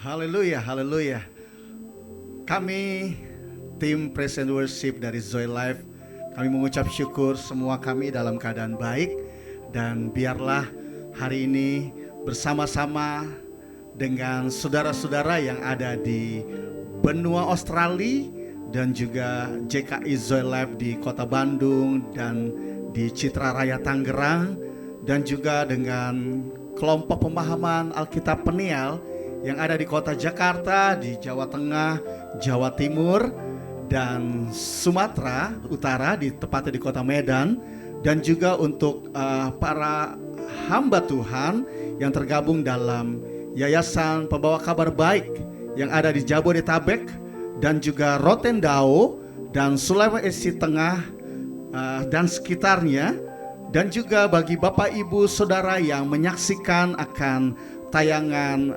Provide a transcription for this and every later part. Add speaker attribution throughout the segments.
Speaker 1: Haleluya, haleluya. Kami tim Praise and Worship dari Zoe Life, kami mengucap syukur semua kami dalam keadaan baik. Dan biarlah hari ini bersama-sama dengan saudara-saudara yang ada di benua Australia dan juga JKI Zoe Life di kota Bandung dan di Citra Raya Tangerang, dan juga dengan kelompok pemahaman Alkitab Peniel yang ada di kota Jakarta, di Jawa Tengah, Jawa Timur, dan Sumatera Utara, tepatnya di kota Medan. Dan juga untuk para hamba Tuhan yang tergabung dalam Yayasan Pembawa Kabar Baik yang ada di Jabodetabek dan juga Rotendao dan Sulawesi Tengah dan sekitarnya. Dan juga bagi Bapak Ibu Saudara yang menyaksikan akan tayangan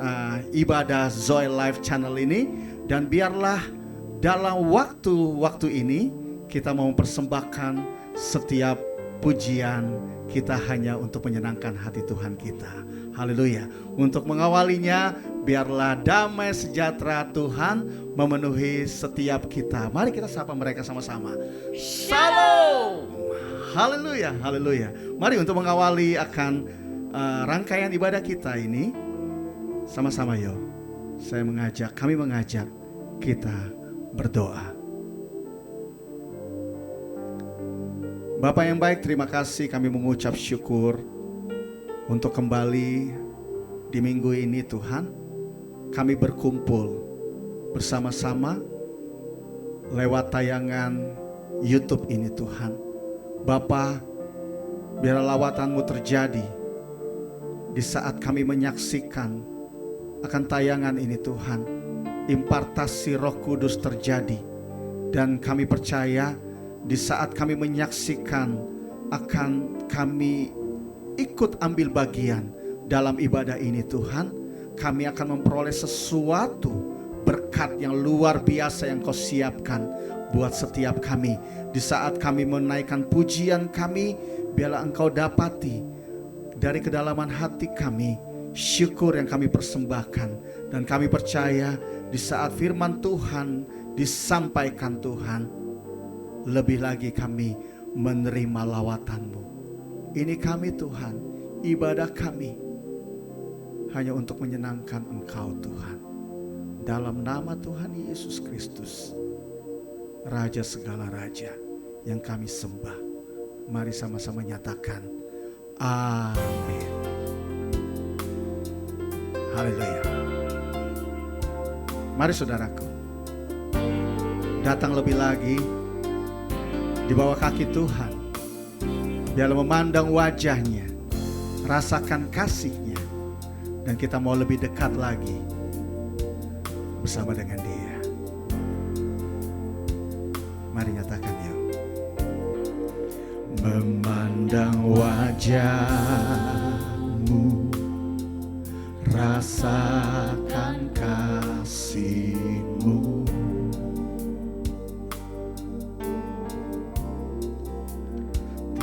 Speaker 1: ibadah Zoe Life Channel ini. Dan biarlah dalam waktu-waktu ini kita mau mempersembahkan setiap pujian kita hanya untuk menyenangkan hati Tuhan kita. Haleluya. Untuk mengawalinya, biarlah damai sejahtera Tuhan memenuhi setiap kita. Mari kita sapa mereka sama-sama. Shalom. Haleluya, haleluya. Mari untuk mengawali akan rangkaian ibadah kita ini, sama-sama yuk. Kami mengajak kita berdoa. Bapa yang baik, terima kasih, kami mengucap syukur untuk kembali di minggu ini Tuhan. Kami berkumpul bersama-sama lewat tayangan YouTube ini Tuhan. Bapa, biar lawatan-Mu terjadi di saat kami menyaksikan akan tayangan ini Tuhan. Impartasi Roh Kudus terjadi, dan kami percaya di saat kami menyaksikan akan kami ikut ambil bagian dalam ibadah ini Tuhan, kami akan memperoleh sesuatu berkat yang luar biasa yang Kau siapkan buat setiap kami. Di saat kami menaikkan pujian kami, biarlah Engkau dapati dari kedalaman hati kami syukur yang kami persembahkan. Dan kami percaya di saat firman Tuhan disampaikan Tuhan, lebih lagi kami menerima lawatan-Mu. Ini kami Tuhan, ibadah kami hanya untuk menyenangkan Engkau Tuhan. Dalam nama Tuhan Yesus Kristus, Raja segala raja yang kami sembah. Mari sama-sama nyatakan amin. Haleluya. Mari saudaraku, datang lebih lagi di bawah kaki Tuhan, biarlah memandang wajahnya, rasakan kasihnya, dan kita mau lebih dekat lagi bersama dengan Dia. Mari nyatakan yuk. Memandang wajah-Mu, rasakan kasih-Mu,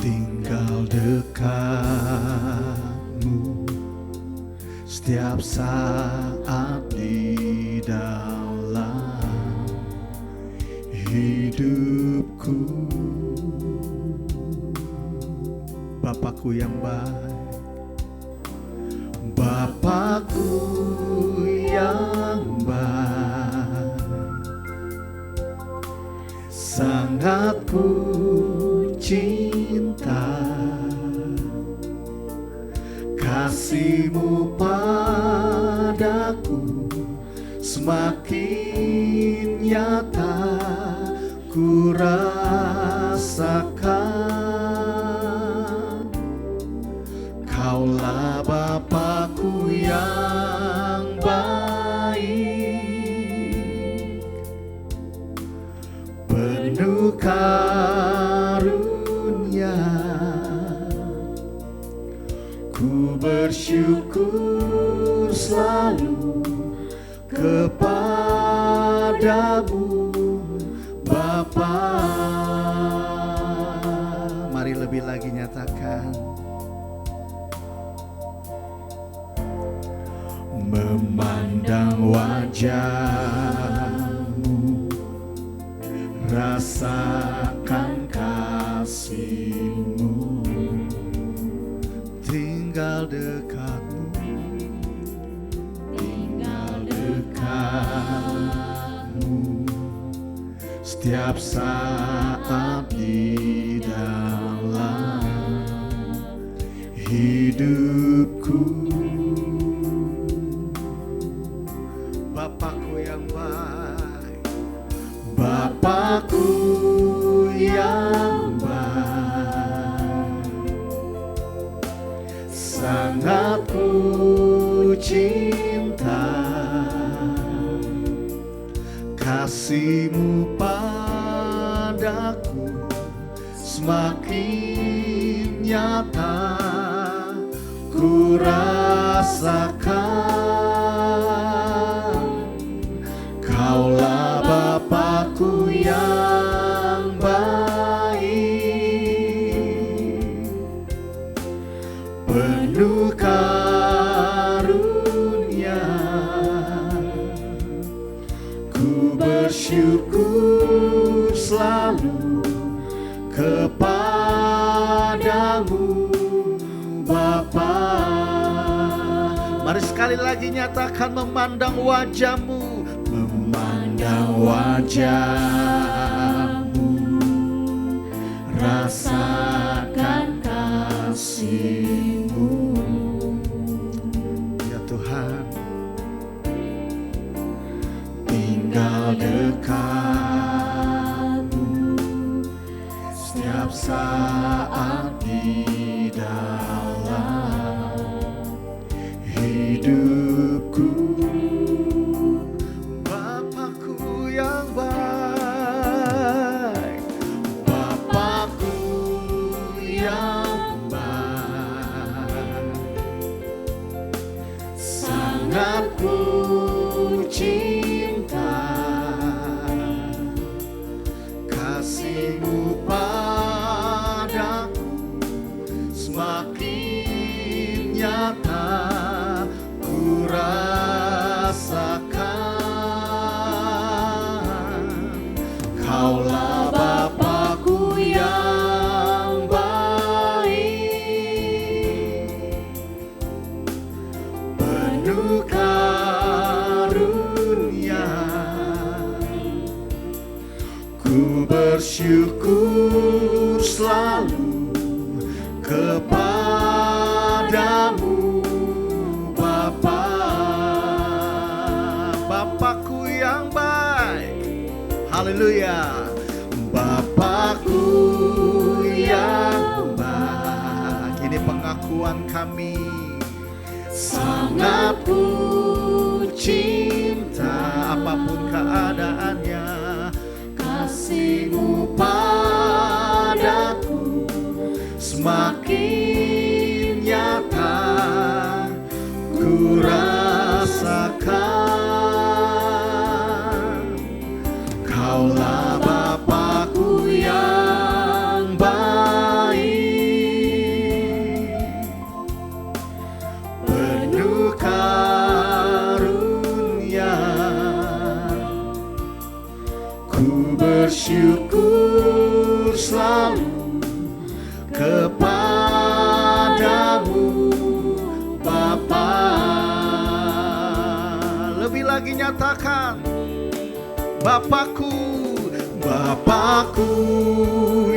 Speaker 1: tinggal dekat-Mu setiap saat di dalam hidupku. Bapakku yang baik, Bapakku yang baik, sangat ku cinta. Kasih-Mu padaku semakin nyata ku rasakan. Kaulah Bapakku yang baik, penuh karunia. Ku bersyukur selalu kepadamu Bapa. Mari lebih lagi nyatakan. memandang wajah-Mu, rasakan kasih-Mu, tinggal dekat-Mu, tinggal dekat-Mu, setiap saat di dalam hidupku. Bapakku yang baik, Bapakku yang baik, sangat ku cinta kasih-Mu padaku, semakin nyata ku rasakan. Kaulah Bapakku yang baik, penuh karunia, ku bersyukur selalu kepadamu Bapa. Mari sekali lagi nyatakan memandang wajah-Mu, memandang wajah-Mu, rasakan kasih-Mu. Ya Tuhan, tinggal dekat-Mu, setiap saat di dalam hidupku. Bapakku yang baik, Bapakku yang baik, sangat ku cinta kasih-Mu padaku, semakin nyata ku rasakan. Kaulah Bapakku yang baik, penuh karunia, ku bersyukur selalu kepadamu Bapa. Bapakku yang baik, haleluya. Bapakku yang baik, ini pengakuan kami, sangat ku cinta apapun keadaannya, kasih-Mu padaku semakin nyata ku rasakan. Kaulah Bapakku yang baik, penuh karunia, ku bersyukur selalu kepadamu Bapa. Lebih lagi nyatakan, Bapakku, Bapakku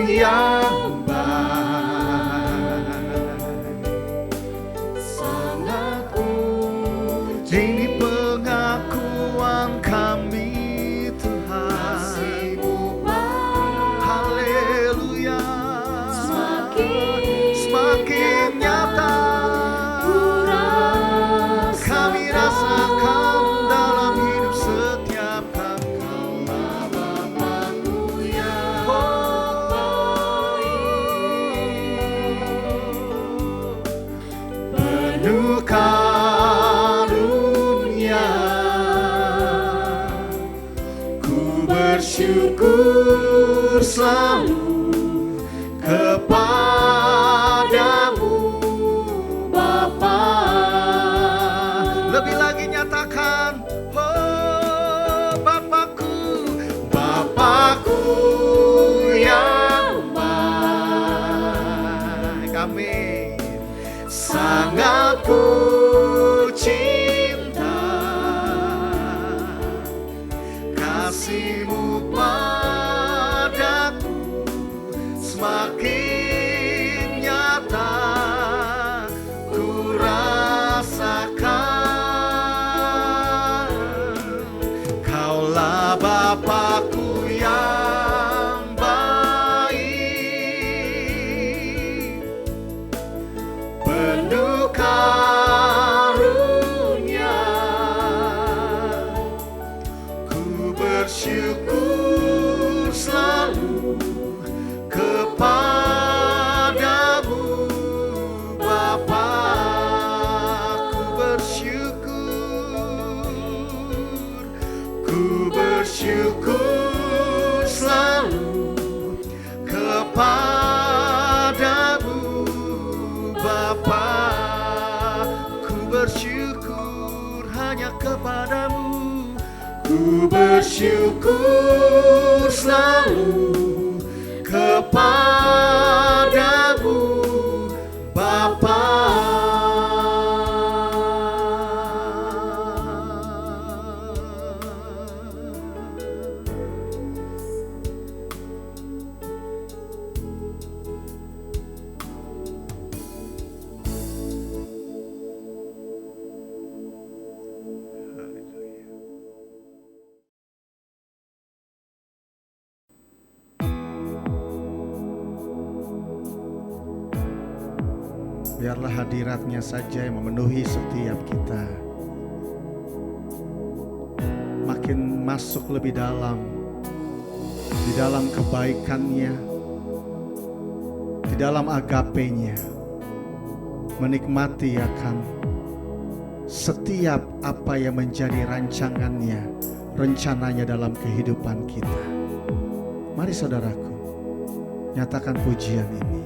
Speaker 1: yang baik, sangat ku cinta. Ini pengakuan kami Tuhan, haleluya, semakin nyata kami rasakan dalam hidup setiap kami. Bapakku yang baik, penuh karunia, ku bersyukur selalu kepadamu Bapa. Lebih lagi Amin. Sangat ku cinta kasih-Mu padaku, semakin nyata ku rasakan. Kaulah Bapa-Ku yang baik, penuh karunia. Ku bersyukur selalu kepadamu Bapa. Ku bersyukur selalu kepadamu Bapa. Ku bersyukur hanya kepadamu. Ku bersyukur selalu kepadamu Bapa. Biarlah hadirat-Nya saja yang memenuhi setiap kita. Makin masuk lebih dalam, di dalam kebaikan-Nya, di dalam agape-Nya, menikmati akan setiap apa yang menjadi rancangan-Nya, rencananya dalam kehidupan kita. Mari saudaraku, nyatakan pujian ini.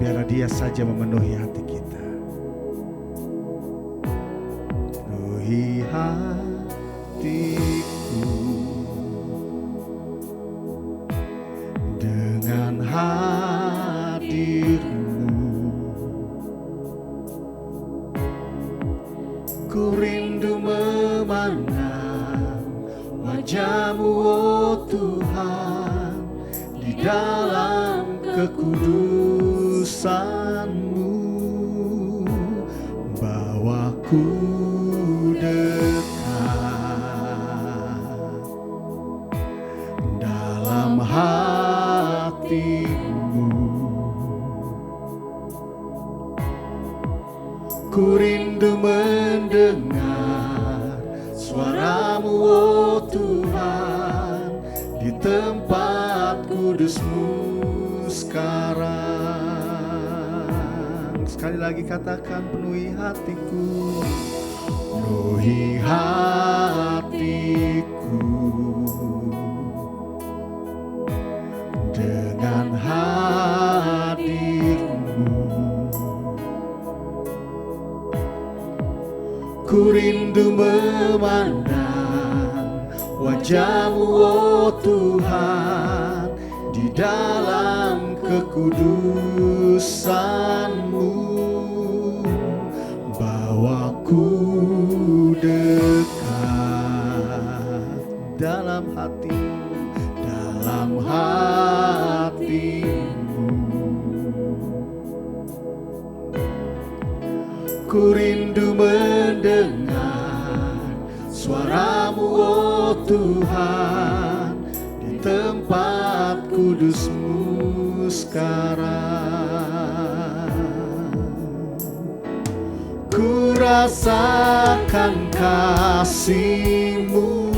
Speaker 1: Biarlah Dia saja memenuhi hati kita. Penuhi hatiku dengan hadir-Mu. Ku rindu memandang wajah-Mu, oh Tuhan, di dalam kekudusan-Mu. Bawaku dekat dalam hati-Mu. Ku rindu mendengar suara-Mu, oh Tuhan, di tempat kudus-Mu sekarang. Sekali lagi katakan, penuhi hatiku, penuhi hatiku dengan hadir-Mu. Ku rindu memandang wajah-Mu, oh Tuhan, di dalam kekudusan-Mu. Bawaku dekat dalam hati-Mu, dalam hati-Mu. Ku rindu mendengar suara-Mu, oh Tuhan, di tempat kudus-Mu sekarang. Ku rasakan kasih-Mu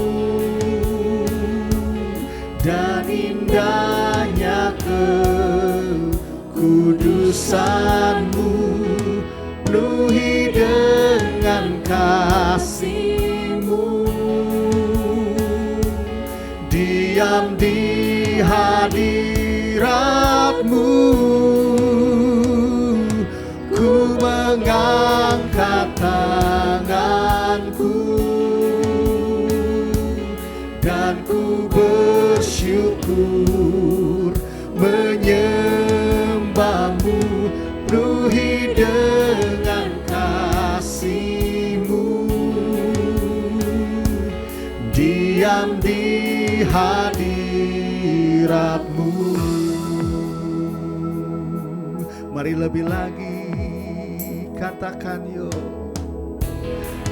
Speaker 1: dan indahnya kekudusan-Mu. Penuhi dengan kasih-Mu, diam di hadirat-Mu. Ku mengangkat tanganku dan ku bersyukur menyembah penuhi dengan kasih-Mu, diam di hadirat-Mu. Mari lebih lagi katakan yuk.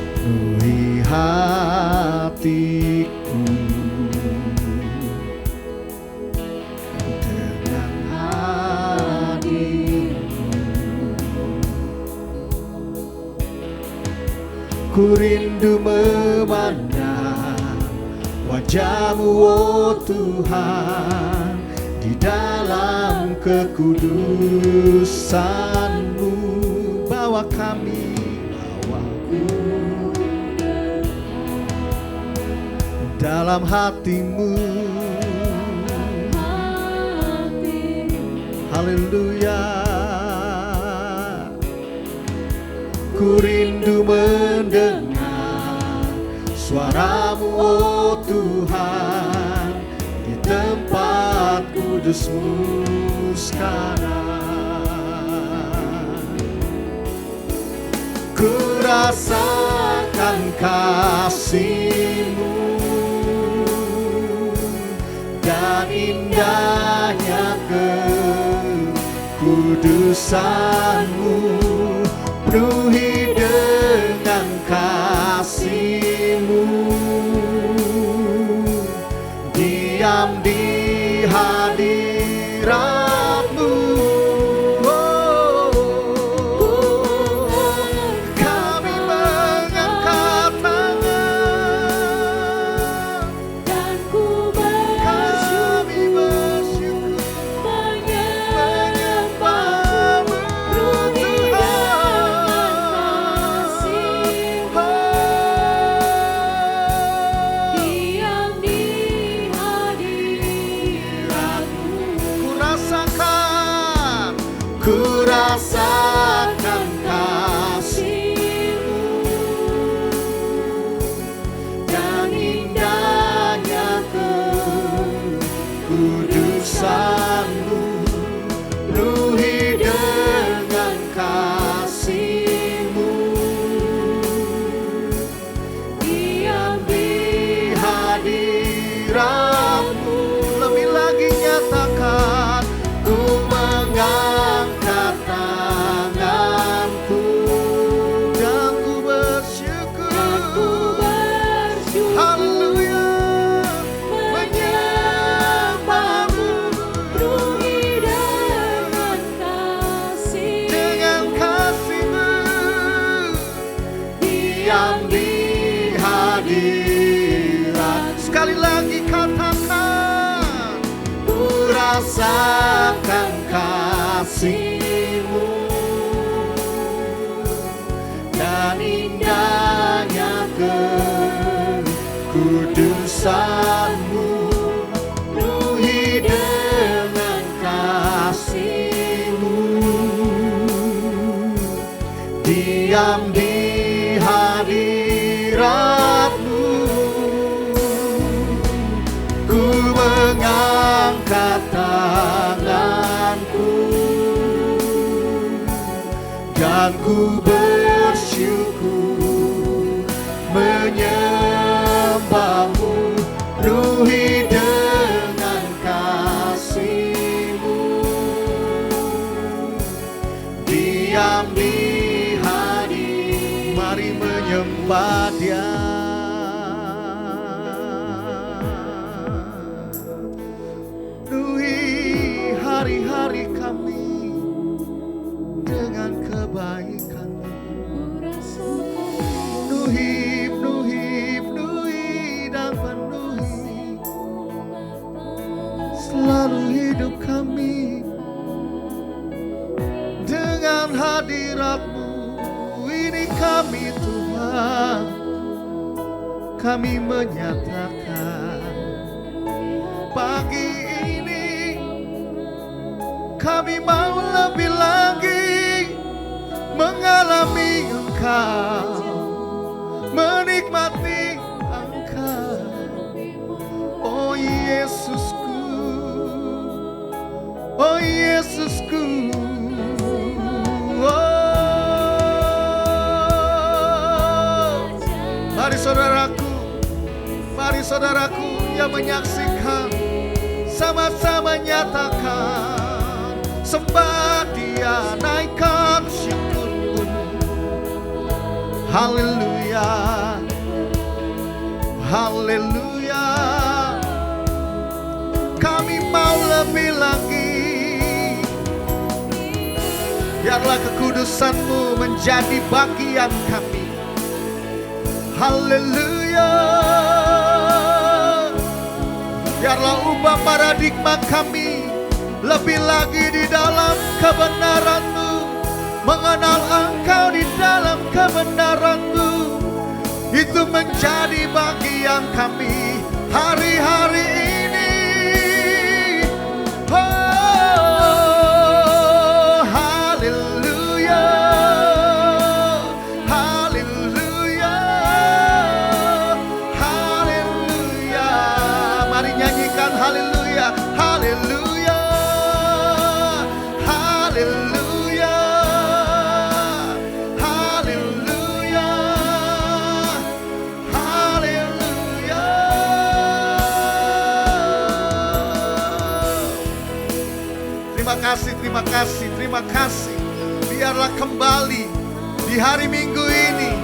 Speaker 1: Penuhi hatiku dengan hadir-Mu. Ku rindu memandang wajah-Mu, oh Tuhan, di dalam kekudusan-Mu. Bawa kami, bawaku dalam hati-Mu. Haleluya. Ku rindu mendengar suara-Mu, oh Tuhan, di tempat kudus-Mu sekarang. Ku rasakan kasih-Mu dan indahnya kekudusan-Mu. Penuhi dengan kasih-Mu, diam di hadirat-Mu. Kami mengangkat tangan dan ku bersyukur menyembah-Mu. Ku rasakan kasih-Mu dan indahnya kekudusan-Mu. Penuhi dengan kasih-Mu, diam di hadirat-Mu. Lebih lagi nyatakan, ku mengangkat tanganku dan ku bersyukur. Haleluya, menyembah-Mu. Penuhi dengan kasih-Mu, diam di hadirat. Sekali lagi katakan, ku rasakan kasih-Mu dan indahnya kekudusan-Mu. Penuhi dengan kasih-Mu, diam di hadirat-Mu. Ku mengangkat tanganku dan ku bersyukur menyembah-Mu. Penuhi dengan kasih-Mu, diam di hadirat. Mari menyembah Dia. Penuhi hari-hari kami dengan kebaikan-Mu. Penuhi, penuhi, penuhi dan penuhi selalu hidup kami dengan hadirat-Mu. Ini kami Tuhan, kami menyatakan pagi ini kami mau lebih lagi mengalami Engkau, menikmati Engkau. Oh Yesusku, oh Yesusku. saudaraku yang menyaksikan, sama-sama nyatakan, sembah Dia, naikkan syukur pun. Haleluya, haleluya. Kami mau lebih lagi. Biarlah kekudusan-Mu menjadi bagian kami. Haleluya. Biarlah ubah paradigma kami lebih lagi di dalam kebenaran-Mu, mengenal Engkau di dalam kebenaran-Mu. Itu menjadi bagian kami hari-hari ini. Oh, haleluya, haleluya, haleluya. Mari nyanyikan haleluya, haleluya, haleluya, haleluya, haleluya. Terima kasih, terima kasih, terima kasih. Biarlah kembali di hari Minggu ini,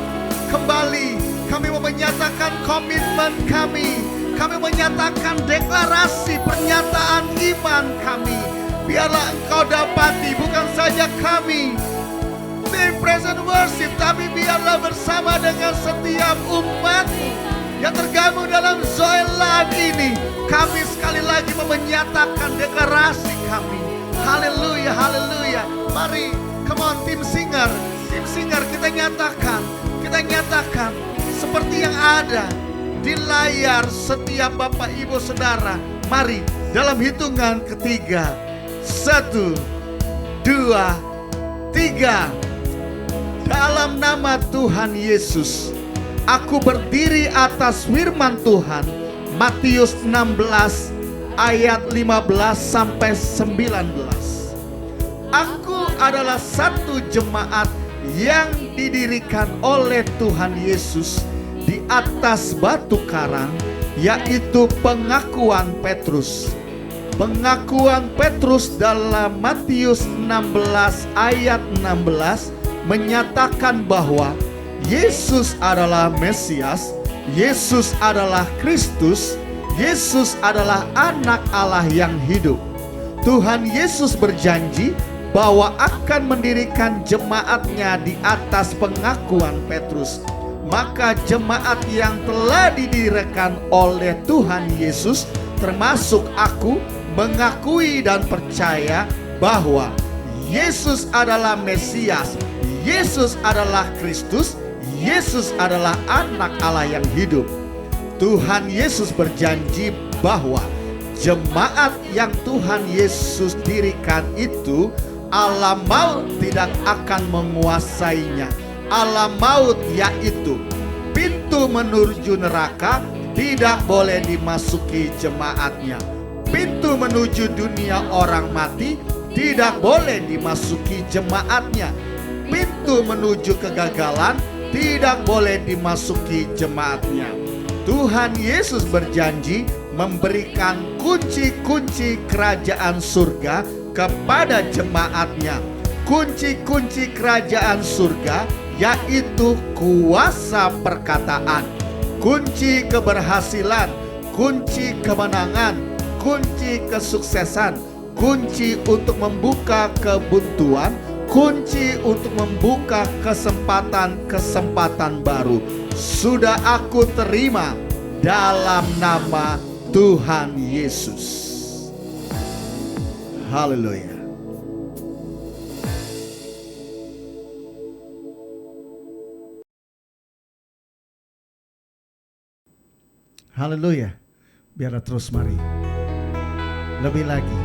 Speaker 1: kembali kami mau menyatakan komitmen kami. Kami menyatakan deklarasi pernyataan iman kami. Biarlah Engkau dapati bukan saja kami, tim Present Worship, tapi biarlah bersama dengan setiap umat-Mu yang tergabung dalam Zoe Live ini. Kami sekali lagi mau menyatakan deklarasi kami. Haleluya, haleluya. Mari, come on tim singer kita nyatakan seperti yang ada di layar setiap Bapak Ibu Saudara. Mari dalam hitungan ketiga, 1, 2, 3. Dalam nama Tuhan Yesus, aku berdiri atas firman Tuhan Matius 16 ayat 15 sampai 19. Aku adalah satu jemaat yang didirikan oleh Tuhan Yesus di atas batu karang, yaitu pengakuan Petrus. Pengakuan Petrus dalam Matius 16 ayat 16 menyatakan bahwa Yesus adalah Mesias, Yesus adalah Kristus, Yesus adalah anak Allah yang hidup. Tuhan Yesus berjanji bahwa akan mendirikan jemaatnya di atas pengakuan Petrus. Maka jemaat yang telah didirikan oleh Tuhan Yesus, termasuk aku, mengakui dan percaya bahwa Yesus adalah Mesias, Yesus adalah Kristus, Yesus adalah anak Allah yang hidup. Tuhan Yesus berjanji bahwa jemaat yang Tuhan Yesus dirikan itu, alam maut tidak akan menguasainya. Alam maut, yaitu pintu menuju neraka, tidak boleh dimasuki jemaatnya. Pintu menuju dunia orang mati tidak boleh dimasuki jemaatnya. Pintu menuju kegagalan tidak boleh dimasuki jemaatnya. Tuhan Yesus berjanji memberikan kunci-kunci kerajaan surga kepada jemaatnya. Kunci-kunci kerajaan surga yaitu kuasa perkataan, kunci keberhasilan, kunci kemenangan, kunci kesuksesan, kunci untuk membuka kebuntuan, kunci untuk membuka kesempatan-kesempatan baru. Sudah aku terima dalam nama Tuhan Yesus. Haleluya. Haleluya. Biarlah terus mari lebih lagi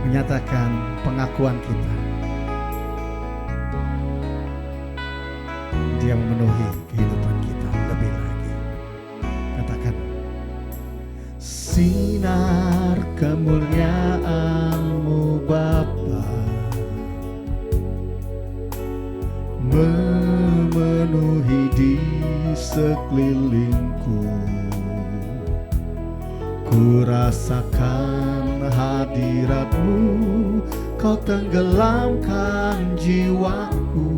Speaker 1: menyatakan pengakuan kita. Dia memenuhi kehidupan kita lebih lagi. Katakan, sinar kemuliaan-Mu Bapa memenuhi di sekelilingku. rasakan hadirat-Mu, Kau tenggelamkan jiwaku.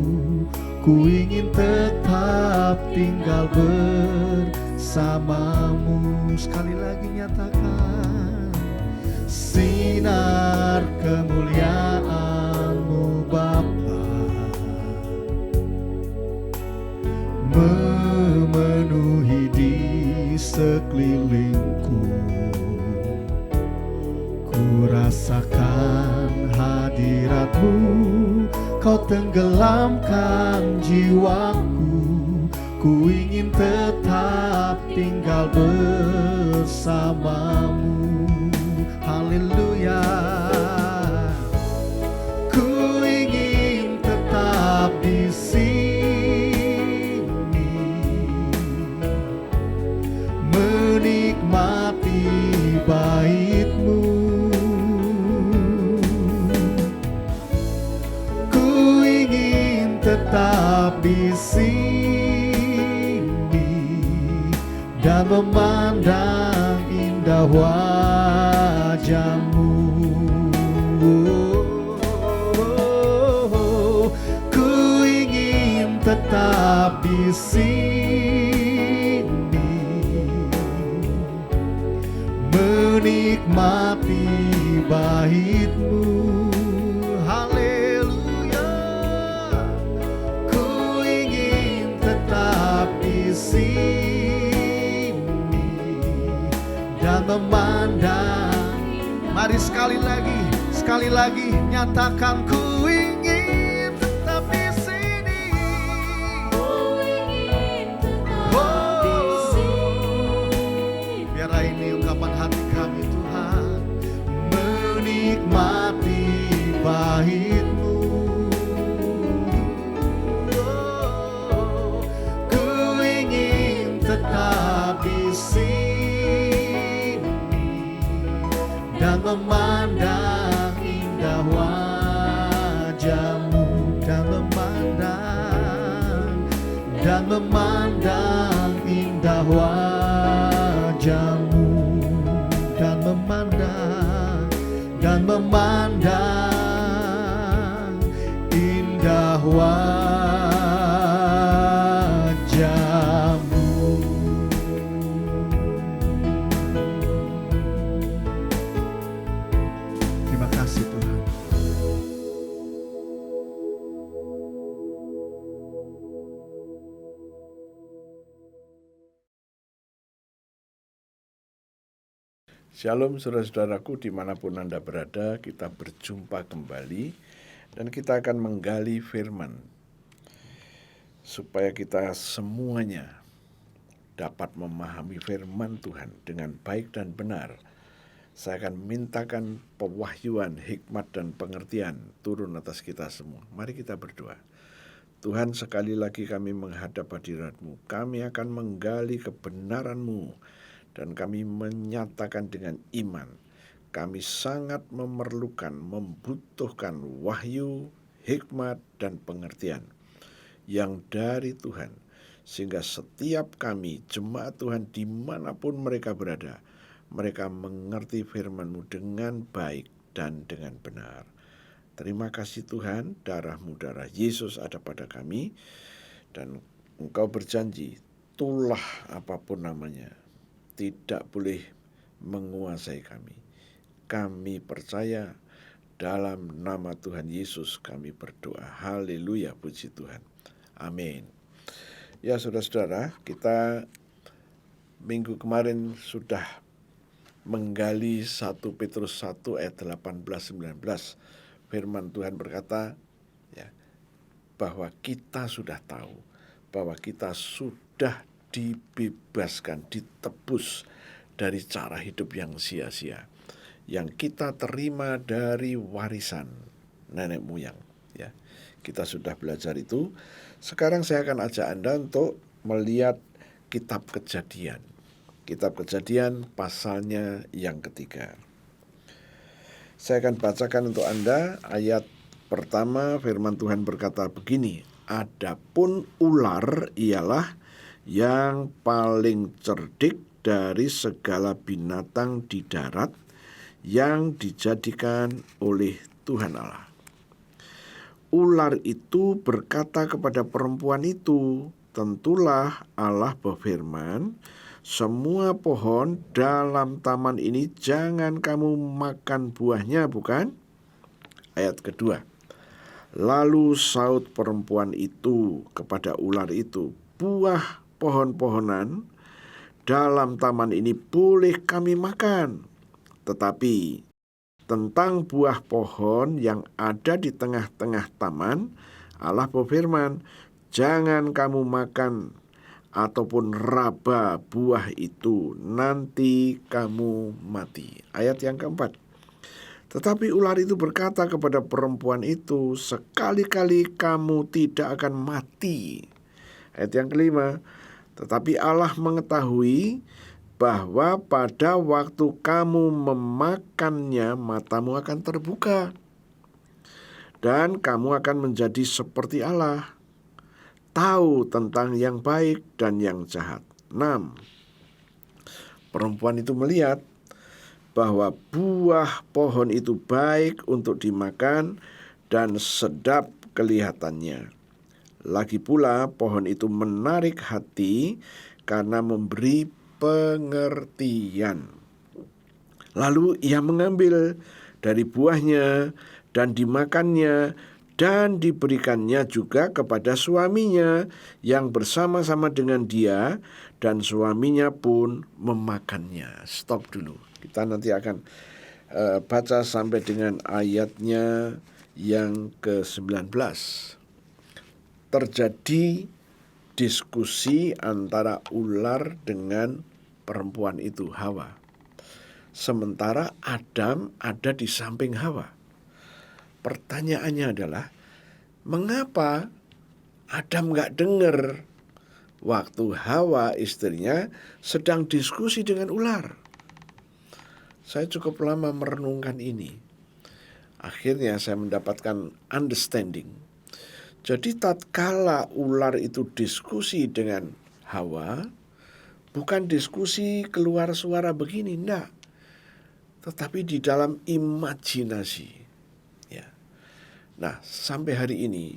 Speaker 1: Ku ingin tetap tinggal bersama-Mu. Sekali lagi nyatakan, sinar kemuliaan-Mu Bapa memenuhi di sekelilingku. Ku rasakan hadirat-Mu, Kau tenggelamkan jiwaku. Ku ingin tetap tinggal bersama-Mu. Haleluya. Ku ingin tetap di sini, menikmati bait-Mu. Ku ingin tetap di sini dan memandang indah wajah-Mu. Ku ingin tetap di sini, menikmati bait-Mu. Haleluya. Ku ingin tetap di sini dan memandang. Mari sekali lagi nyatakan, ku ingin tetap di sini.
Speaker 2: Ku ingin tetap di sini.
Speaker 1: Biar ini ungkapan hati kami Tuhan, menikmati bait-Mu. Ku ingin tetap di sini dan memandang indah wajah-Mu, dan memandang indah wajah-Mu, dan memandang indah wajah-Mu. Terima kasih Tuhan.
Speaker 3: Shalom saudara-saudaraku dimanapun Anda berada, kita berjumpa kembali dan kita akan menggali firman supaya kita semuanya dapat memahami firman Tuhan dengan baik dan benar. Saya akan mintakan pewahyuan, hikmat dan pengertian turun atas kita semua. Mari kita berdoa. Tuhan, sekali lagi kami menghadap hadirat-Mu. Kami akan menggali kebenaran-Mu dan kami menyatakan dengan iman, kami sangat memerlukan, membutuhkan wahyu, hikmat, dan pengertian yang dari Tuhan, sehingga setiap kami, jemaat Tuhan dimanapun mereka berada, mereka mengerti firman-Mu dengan baik dan dengan benar. Terima kasih Tuhan, darah-Mu, darah Yesus ada pada kami, dan Engkau berjanji, tulah apapun namanya, tidak boleh menguasai kami. Kami percaya dalam nama Tuhan Yesus kami berdoa. Haleluya, puji Tuhan. Amin. Ya saudara-saudara, kita minggu kemarin sudah menggali 1 Petrus 1 ayat 18-19. Firman Tuhan berkata ya, bahwa kita sudah tahu bahwa kita sudah dibebaskan, ditebus dari cara hidup yang sia-sia yang kita terima dari warisan nenek moyang ya. Kita sudah belajar itu. Sekarang saya akan ajak Anda untuk melihat kitab Kejadian. Kitab Kejadian pasalnya yang ketiga. Saya akan bacakan untuk Anda ayat pertama. Firman Tuhan berkata begini, adapun ular ialah yang paling cerdik dari segala binatang di darat yang dijadikan oleh Tuhan Allah. Ular itu berkata kepada perempuan itu, tentulah Allah berfirman, semua pohon dalam taman ini jangan kamu makan buahnya, bukan? Ayat kedua. Lalu saut perempuan itu kepada ular itu, buah pohon-pohonan dalam taman ini boleh kami makan, tetapi tentang buah pohon yang ada di tengah-tengah taman, Allah berfirman, jangan kamu makan ataupun raba buah itu, nanti kamu mati. Ayat yang keempat. Tetapi ular itu berkata kepada perempuan itu, sekali-kali kamu tidak akan mati. Ayat yang kelima. Tetapi Allah mengetahui bahwa pada waktu kamu memakannya, matamu akan terbuka, dan kamu akan menjadi seperti Allah, tahu tentang yang baik dan yang jahat. 6. Perempuan itu melihat bahwa buah pohon itu baik untuk dimakan dan sedap kelihatannya. Lagi pula pohon itu menarik hati karena memberi pengertian. Lalu ia mengambil dari buahnya dan dimakannya dan diberikannya juga kepada suaminya yang bersama-sama dengan dia, dan suaminya pun memakannya. Stop dulu. Kita nanti akan baca sampai dengan ayatnya yang ke-19. Terjadi diskusi antara ular dengan perempuan itu, Hawa. Sementara Adam ada di samping Hawa. Pertanyaannya adalah, mengapa Adam gak dengar waktu Hawa istrinya sedang diskusi dengan ular? Saya cukup lama merenungkan ini. Akhirnya saya mendapatkan understanding. Jadi tatkala ular itu diskusi dengan Hawa, bukan diskusi keluar suara begini, enggak. Tetapi di dalam imajinasi. Ya. Nah, sampai hari ini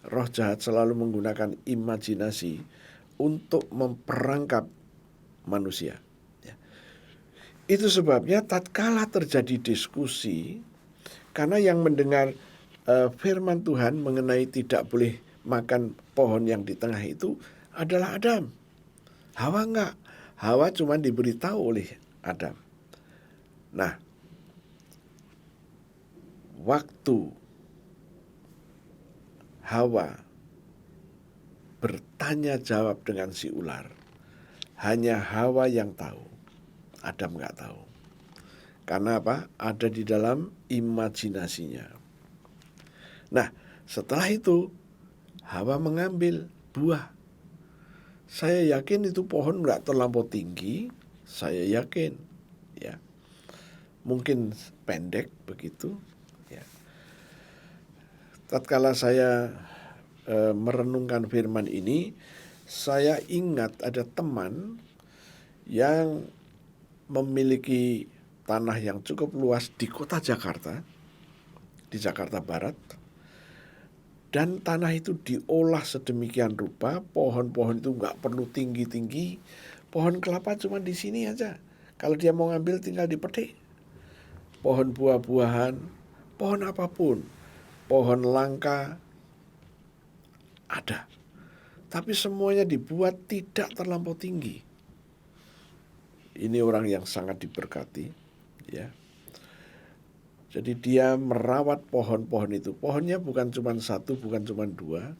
Speaker 3: roh jahat selalu menggunakan imajinasi untuk memperangkap manusia. Ya. Itu sebabnya tatkala terjadi diskusi, karena yang mendengar firman Tuhan mengenai tidak boleh makan pohon yang di tengah itu adalah Adam. Hawa enggak. Hawa cuma diberitahu oleh Adam. Nah, waktu Hawa bertanya jawab dengan si ular, hanya Hawa yang tahu. Adam enggak tahu. Karena apa? Ada di dalam imajinasinya. Nah, setelah itu Hawa mengambil buah. Saya yakin itu pohon nggak terlampau tinggi. Saya yakin, ya, mungkin pendek begitu. Ya. Tatkala saya merenungkan firman ini, saya ingat ada teman yang memiliki tanah yang cukup luas di kota Jakarta, di Jakarta Barat. Dan tanah itu diolah sedemikian rupa, pohon-pohon itu nggak perlu tinggi-tinggi. Pohon kelapa cuma di sini aja. Kalau dia mau ngambil tinggal dipetik. Pohon buah-buahan, pohon apapun, pohon langka, ada. Tapi semuanya dibuat tidak terlampau tinggi. Ini orang yang sangat diberkati, ya. Jadi dia merawat pohon-pohon itu. Pohonnya bukan cuma satu, bukan cuma dua.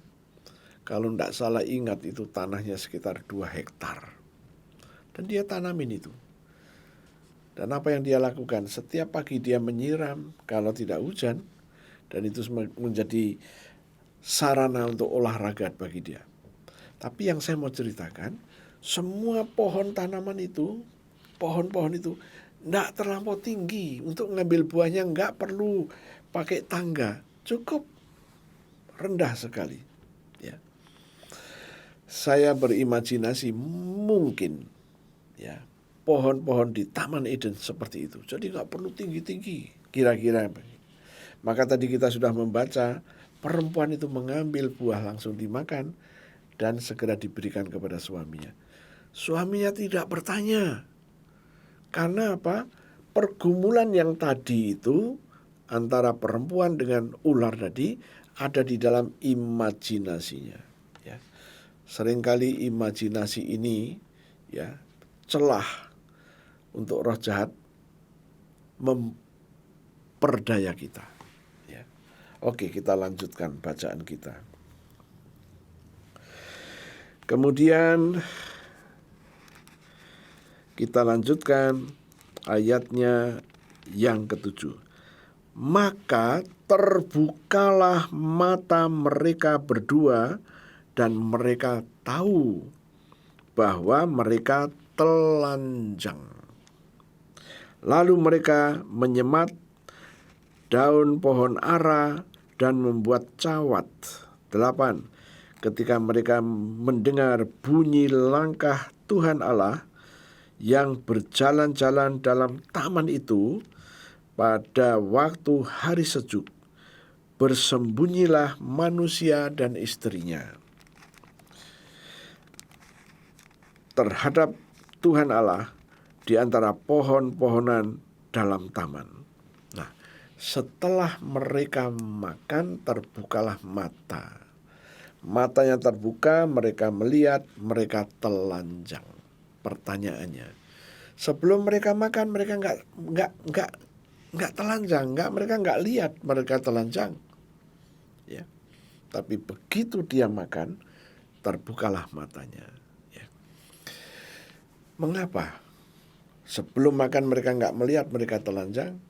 Speaker 3: Kalau tidak salah ingat itu tanahnya sekitar 2 hektar. Dan dia tanamin itu. Dan apa yang dia lakukan? Setiap pagi dia menyiram kalau tidak hujan. Dan itu menjadi sarana untuk olahraga bagi dia. Tapi yang saya mau ceritakan, semua pohon-pohon itu tidak terlampau tinggi. Untuk ngambil buahnya nggak perlu pakai tangga, cukup rendah sekali. Ya. Saya berimajinasi mungkin, ya, pohon-pohon di Taman Eden seperti itu. Jadi nggak perlu tinggi-tinggi, kira-kira. Maka tadi kita sudah membaca, perempuan itu mengambil buah langsung dimakan dan segera diberikan kepada suaminya. Suaminya tidak bertanya. Karena apa? Pergumulan yang tadi itu antara perempuan dengan ular tadi ada di dalam imajinasinya. Ya. Seringkali imajinasi ini ya celah untuk roh jahat memperdaya kita. Ya. Oke, kita lanjutkan bacaan kita. Kemudian kita lanjutkan ayatnya yang ke-7. Maka terbukalah mata mereka berdua dan mereka tahu bahwa mereka telanjang. Lalu mereka menyemat daun pohon ara dan membuat cawat. 8. Ketika mereka mendengar bunyi langkah Tuhan Allah yang berjalan-jalan dalam taman itu pada waktu hari sejuk, bersembunyilah manusia dan istrinya terhadap Tuhan Allah di antara pohon-pohonan dalam taman. Nah, setelah mereka makan, terbukalah mata. Matanya terbuka, mereka melihat, mereka telanjang. Pertanyaannya, sebelum mereka makan, mereka nggak telanjang, mereka nggak lihat mereka telanjang. Ya, tapi begitu dia makan, terbukalah matanya. Mengapa? Sebelum makan mereka nggak melihat mereka telanjang.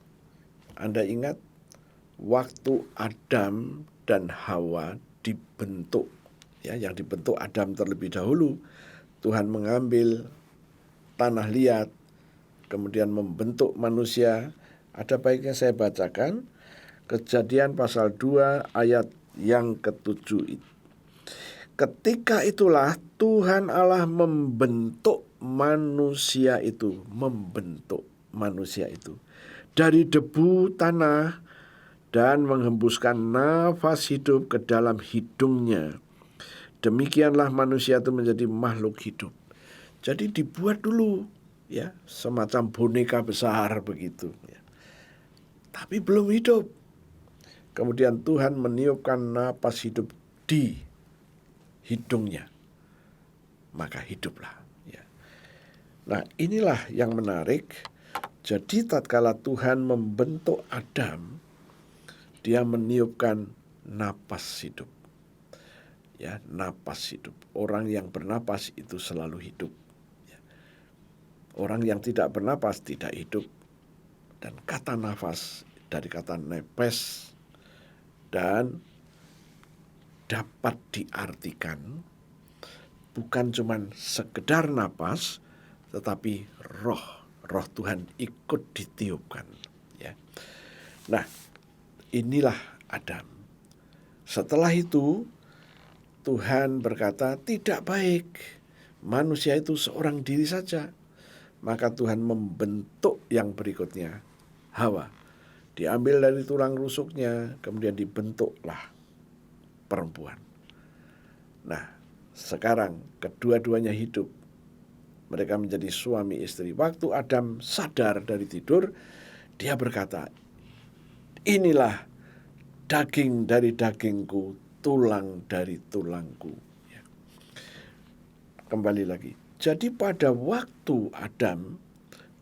Speaker 3: Anda ingat waktu Adam dan Hawa dibentuk, ya, yang dibentuk Adam terlebih dahulu. Tuhan mengambil tanah liat, kemudian membentuk manusia. Ada baiknya saya bacakan Kejadian pasal 2 ayat yang ke-7 itu. Ketika itulah Tuhan Allah membentuk manusia itu dari debu tanah dan menghembuskan nafas hidup ke dalam hidungnya. Demikianlah manusia itu menjadi makhluk hidup. Jadi dibuat dulu, ya, semacam boneka besar begitu, ya. Tapi belum hidup. Kemudian Tuhan meniupkan napas hidup di hidungnya, maka hiduplah. Ya. Nah, inilah yang menarik. Jadi tatkala Tuhan membentuk Adam, dia meniupkan napas hidup. Ya, napas hidup. Orang yang bernapas itu selalu hidup. Ya. Orang yang tidak bernapas tidak hidup. Dan kata nafas dari kata nepes dan dapat diartikan bukan cuman sekedar napas, tetapi roh Tuhan ikut ditiupkan. Ya. Nah, inilah Adam. Setelah itu Tuhan berkata, tidak baik manusia itu seorang diri saja. Maka Tuhan membentuk yang berikutnya, Hawa. Diambil dari tulang rusuknya, kemudian dibentuklah perempuan. Nah, sekarang kedua-duanya hidup. Mereka menjadi suami istri. Waktu Adam sadar dari tidur, dia berkata, inilah daging dari dagingku, tulang dari tulangku. Ya. Kembali lagi. Jadi pada waktu Adam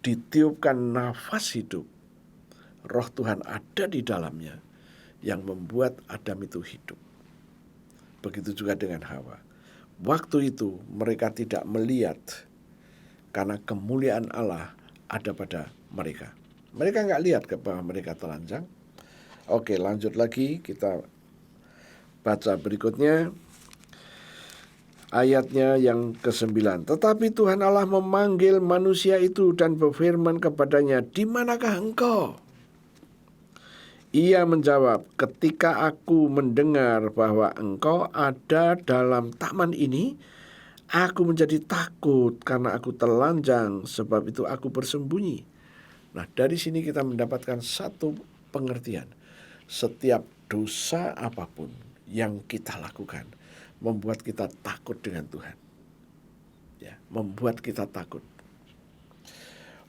Speaker 3: ditiupkan nafas hidup, roh Tuhan ada di dalamnya yang membuat Adam itu hidup. Begitu juga dengan Hawa. Waktu itu mereka tidak melihat karena kemuliaan Allah ada pada mereka. Mereka nggak lihat bahwa mereka telanjang. Oke, lanjut lagi, kita baca berikutnya. Ayatnya yang ke-9. Tetapi Tuhan Allah memanggil manusia itu dan berfirman kepadanya, di manakah engkau? Ia menjawab, ketika aku mendengar bahwa engkau ada dalam taman ini, Aku menjadi takut karena aku telanjang, sebab itu aku bersembunyi. Nah, dari sini kita mendapatkan satu pengertian. Setiap dosa apapun yang kita lakukan membuat kita takut dengan Tuhan. Ya, membuat kita takut.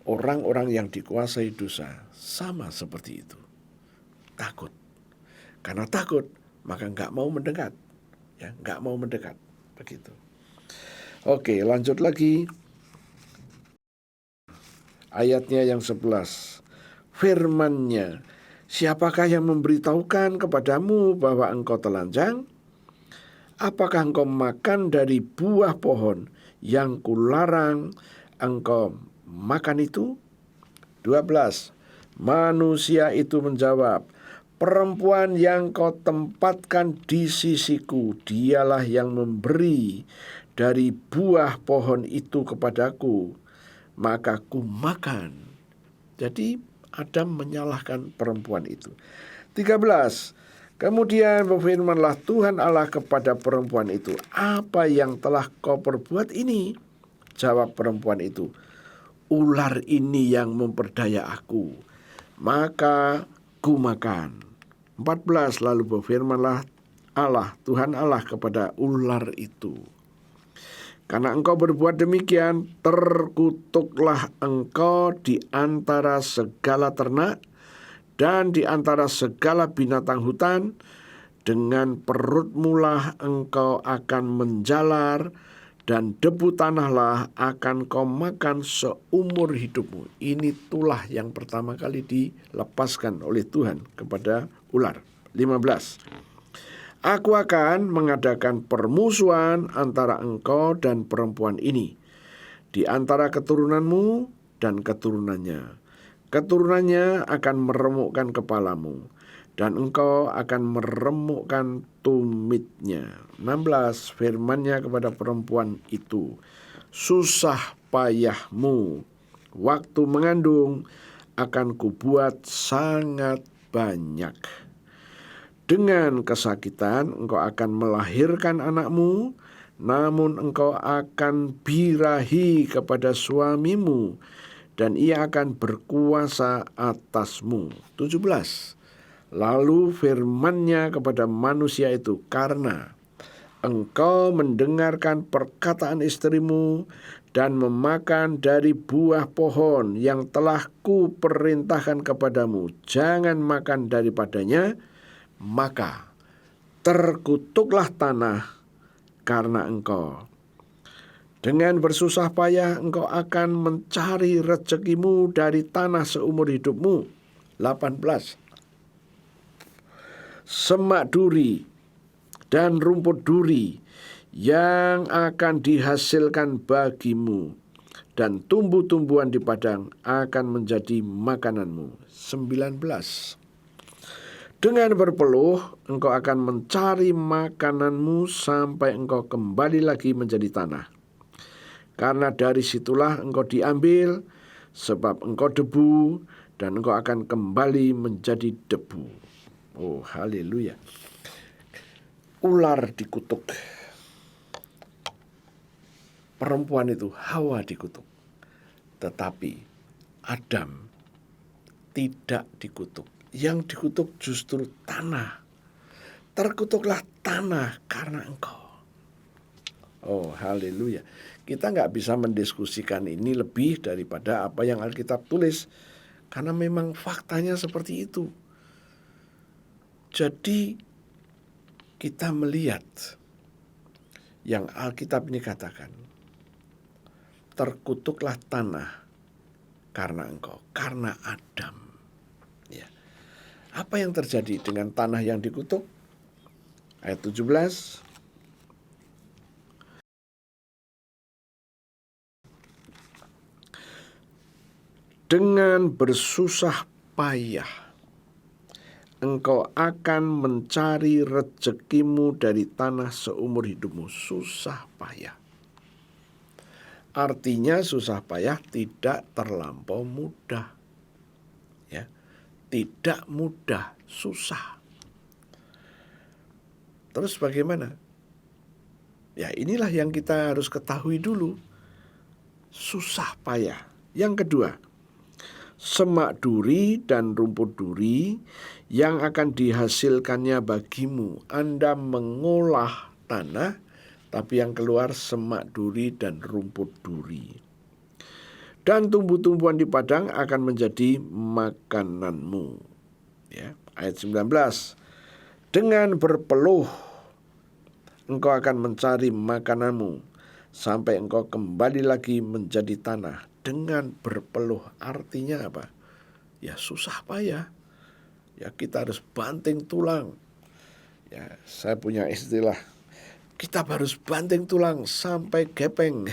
Speaker 3: Orang-orang yang dikuasai dosa sama seperti itu. Takut. Karena takut, maka nggak mau mendekat. Ya, nggak mau mendekat. Begitu. Oke, lanjut lagi. Ayatnya yang 11. Firman-Nya, siapakah yang memberitahukan kepadamu bahwa engkau telanjang? Apakah engkau makan dari buah pohon yang kularang engkau makan itu? 12. Manusia itu menjawab, perempuan yang kau tempatkan di sisiku, dialah yang memberi dari buah pohon itu kepadaku, maka ku makan. Jadi Adam menyalahkan perempuan itu. 13. Kemudian berfirmanlah Tuhan Allah kepada perempuan itu, apa yang telah kau perbuat ini? Jawab perempuan itu, ular ini yang memperdaya aku, maka ku makan. 14. Lalu berfirmanlah Allah, Tuhan Allah kepada ular itu, karena engkau berbuat demikian, terkutuklah engkau di antara segala ternak dan di antara segala binatang hutan. Dengan perutmulah engkau akan menjalar, dan debu tanahlah akan kau makan seumur hidupmu. Ini tulah yang pertama kali dilepaskan oleh Tuhan kepada ular. 15. Aku akan mengadakan permusuhan antara engkau dan perempuan ini, di antara keturunanmu dan keturunannya. Keturunannya akan meremukkan kepalamu, dan engkau akan meremukkan tumitnya. 16. Firman-Nya kepada perempuan itu, susah payahmu waktu mengandung akan kubuat sangat banyak. Dengan kesakitan engkau akan melahirkan anakmu, namun engkau akan birahi kepada suamimu, dan ia akan berkuasa atasmu. 17. Lalu firman-Nya kepada manusia itu, karena engkau mendengarkan perkataan istrimu dan memakan dari buah pohon yang telah kuperintahkan kepadamu, jangan makan daripadanya, maka terkutuklah tanah karena engkau. Dengan bersusah payah engkau akan mencari rezekimu dari tanah seumur hidupmu. 18. Semak duri dan rumput duri yang akan dihasilkan bagimu, dan tumbuh-tumbuhan di padang akan menjadi makananmu. 19. Dengan berpeluh engkau akan mencari makananmu sampai engkau kembali lagi menjadi tanah. Karena dari situlah engkau diambil, sebab engkau debu, dan engkau akan kembali menjadi debu. Oh, haleluya. Ular dikutuk. Perempuan itu, Hawa, dikutuk. Tetapi Adam tidak dikutuk. Yang dikutuk justru tanah. Terkutuklah tanah karena engkau. Oh, haleluya. Kita nggak bisa mendiskusikan ini lebih daripada apa yang Alkitab tulis, karena memang faktanya seperti itu. Jadi kita melihat yang Alkitab ini katakan, terkutuklah tanah karena engkau, karena Adam. Ya. Apa yang terjadi dengan tanah yang dikutuk? Ayat 17. Dengan bersusah payah engkau akan mencari rezekimu dari tanah seumur hidupmu. Susah payah. Artinya susah payah tidak terlampau mudah. Ya, tidak mudah, susah. Terus bagaimana? Ya, inilah yang kita harus ketahui dulu. Susah payah. Yang kedua, semak duri dan rumput duri yang akan dihasilkannya bagimu. Anda mengolah tanah, tapi yang keluar semak duri dan rumput duri. Dan tumbuh-tumbuhan di padang akan menjadi makananmu. Ya, ayat 19. Dengan berpeluh engkau akan mencari makananmu sampai engkau kembali lagi menjadi tanah. Dengan berpeluh artinya apa? Ya, susah payah. Ya, kita harus banting tulang. Ya, saya punya istilah, kita harus banting tulang sampai gepeng.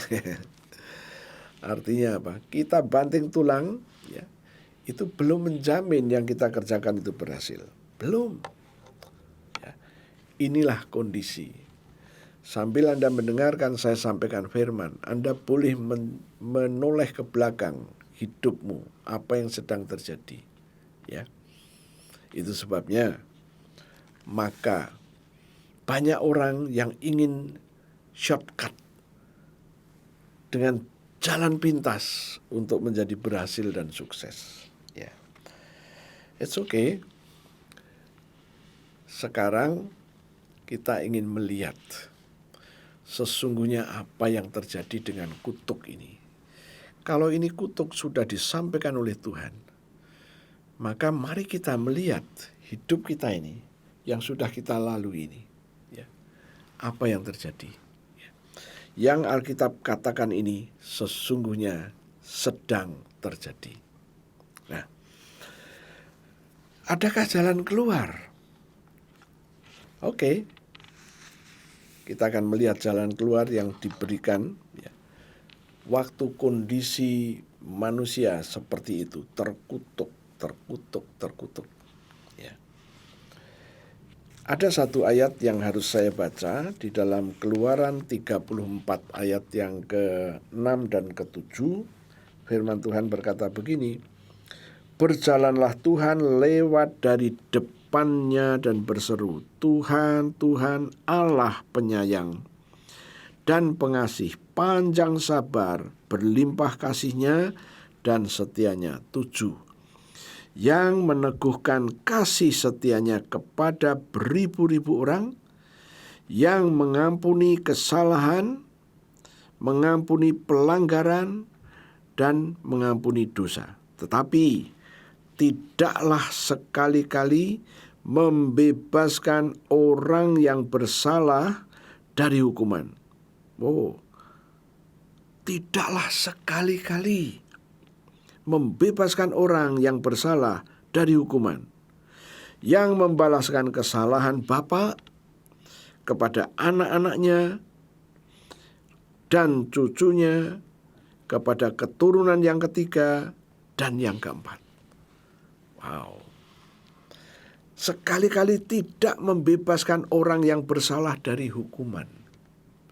Speaker 3: Artinya apa? Kita banting tulang, ya, itu belum menjamin yang kita kerjakan itu berhasil. Belum. Ya, inilah kondisi. Sambil Anda mendengarkan saya sampaikan firman, Anda boleh menoleh ke belakang hidupmu, apa yang sedang terjadi. Ya, itu sebabnya maka banyak orang yang ingin shortcut dengan jalan pintas untuk menjadi berhasil dan sukses. Ya, it's okay. Sekarang kita ingin melihat sesungguhnya apa yang terjadi dengan kutuk ini. Kalau ini kutuk sudah disampaikan oleh Tuhan, maka mari kita melihat hidup kita ini yang sudah kita lalui ini. Ya, apa yang terjadi. Ya. Yang Alkitab katakan ini sesungguhnya sedang terjadi. Nah, adakah jalan keluar? Oke. Kita akan melihat jalan keluar yang diberikan, ya, waktu kondisi manusia seperti itu, terkutuk. Ya. Ada satu ayat yang harus saya baca di dalam Keluaran 34 ayat yang ke-6 dan ke-7. Firman Tuhan berkata begini, berjalanlah Tuhan lewat dari depannya dan berseru, Tuhan, Tuhan Allah penyayang dan pengasih, panjang sabar, berlimpah kasihnya dan setianya. 7. Yang meneguhkan kasih setianya kepada beribu-ribu orang, yang mengampuni kesalahan, mengampuni pelanggaran, dan mengampuni dosa. Tetapi tidaklah sekali-kali membebaskan orang yang bersalah dari hukuman. Tidaklah sekali-kali membebaskan orang yang bersalah dari hukuman, yang membalaskan kesalahan bapa kepada anak-anaknya dan cucunya, kepada keturunan yang ketiga dan yang keempat. Wow. Sekali-kali tidak membebaskan orang yang bersalah dari hukuman.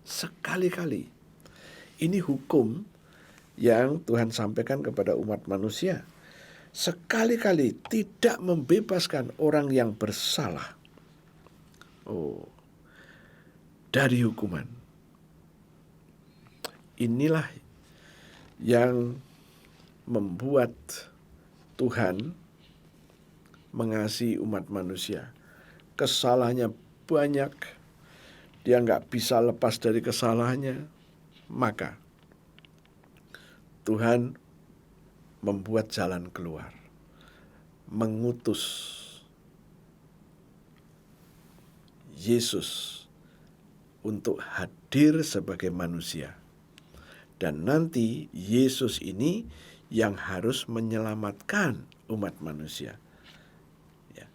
Speaker 3: Sekali-kali. Ini hukum yang Tuhan sampaikan kepada umat manusia. Sekali-kali tidak membebaskan orang yang bersalah dari hukuman. Inilah yang membuat Tuhan mengasihi umat manusia. Kesalahannya banyak, dia nggak bisa lepas dari kesalahannya, maka Tuhan membuat jalan keluar, mengutus Yesus untuk hadir sebagai manusia. Dan nanti Yesus ini yang harus menyelamatkan umat manusia. Ya,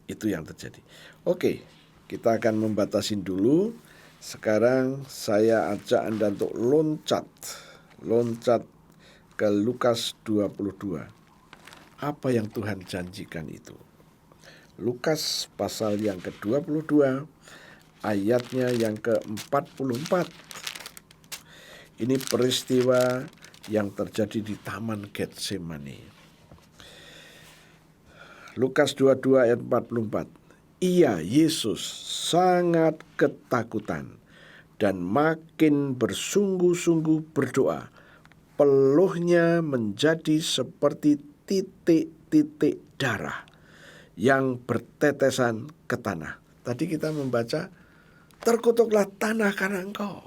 Speaker 3: itu yang terjadi. Oke, kita akan membatasin dulu. Sekarang saya ajak Anda untuk loncat ke Lukas 22. Apa yang Tuhan janjikan itu? Lukas pasal yang ke-22, ayatnya yang ke-44. Ini peristiwa yang terjadi di Taman Getsemani. Lukas 22 ayat 44. Ia, Yesus, sangat ketakutan dan makin bersungguh-sungguh berdoa, peluhnya menjadi seperti titik-titik darah yang bertetesan ke tanah. Tadi kita membaca, terkutuklah tanah karena engkau.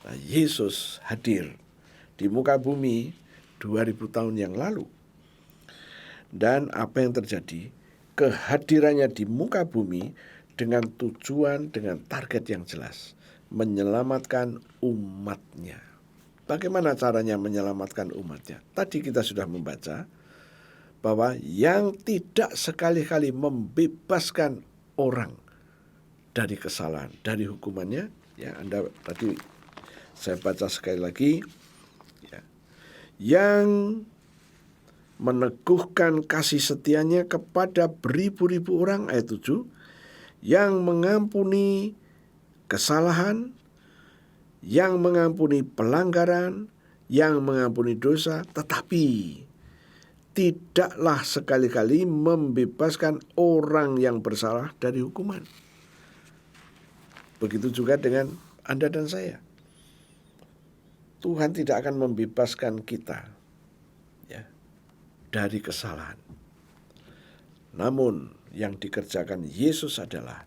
Speaker 3: Nah, Yesus hadir di muka bumi 2000 tahun yang lalu. Dan apa yang terjadi? Kehadirannya di muka bumi dengan tujuan, dengan target yang jelas, menyelamatkan umatnya. Bagaimana caranya menyelamatkan umatnya? Tadi kita sudah membaca bahwa yang tidak sekali-kali membebaskan orang dari kesalahan, dari hukumannya, ya Anda tadi saya baca sekali lagi, ya, yang meneguhkan kasih setianya kepada beribu-ribu orang, ayat 7, yang mengampuni kesalahan, yang mengampuni pelanggaran, yang mengampuni dosa, tetapi tidaklah sekali-kali membebaskan orang yang bersalah dari hukuman. Begitu juga dengan Anda dan saya. Tuhan tidak akan membebaskan kita, ya, dari kesalahan. Namun yang dikerjakan Yesus adalah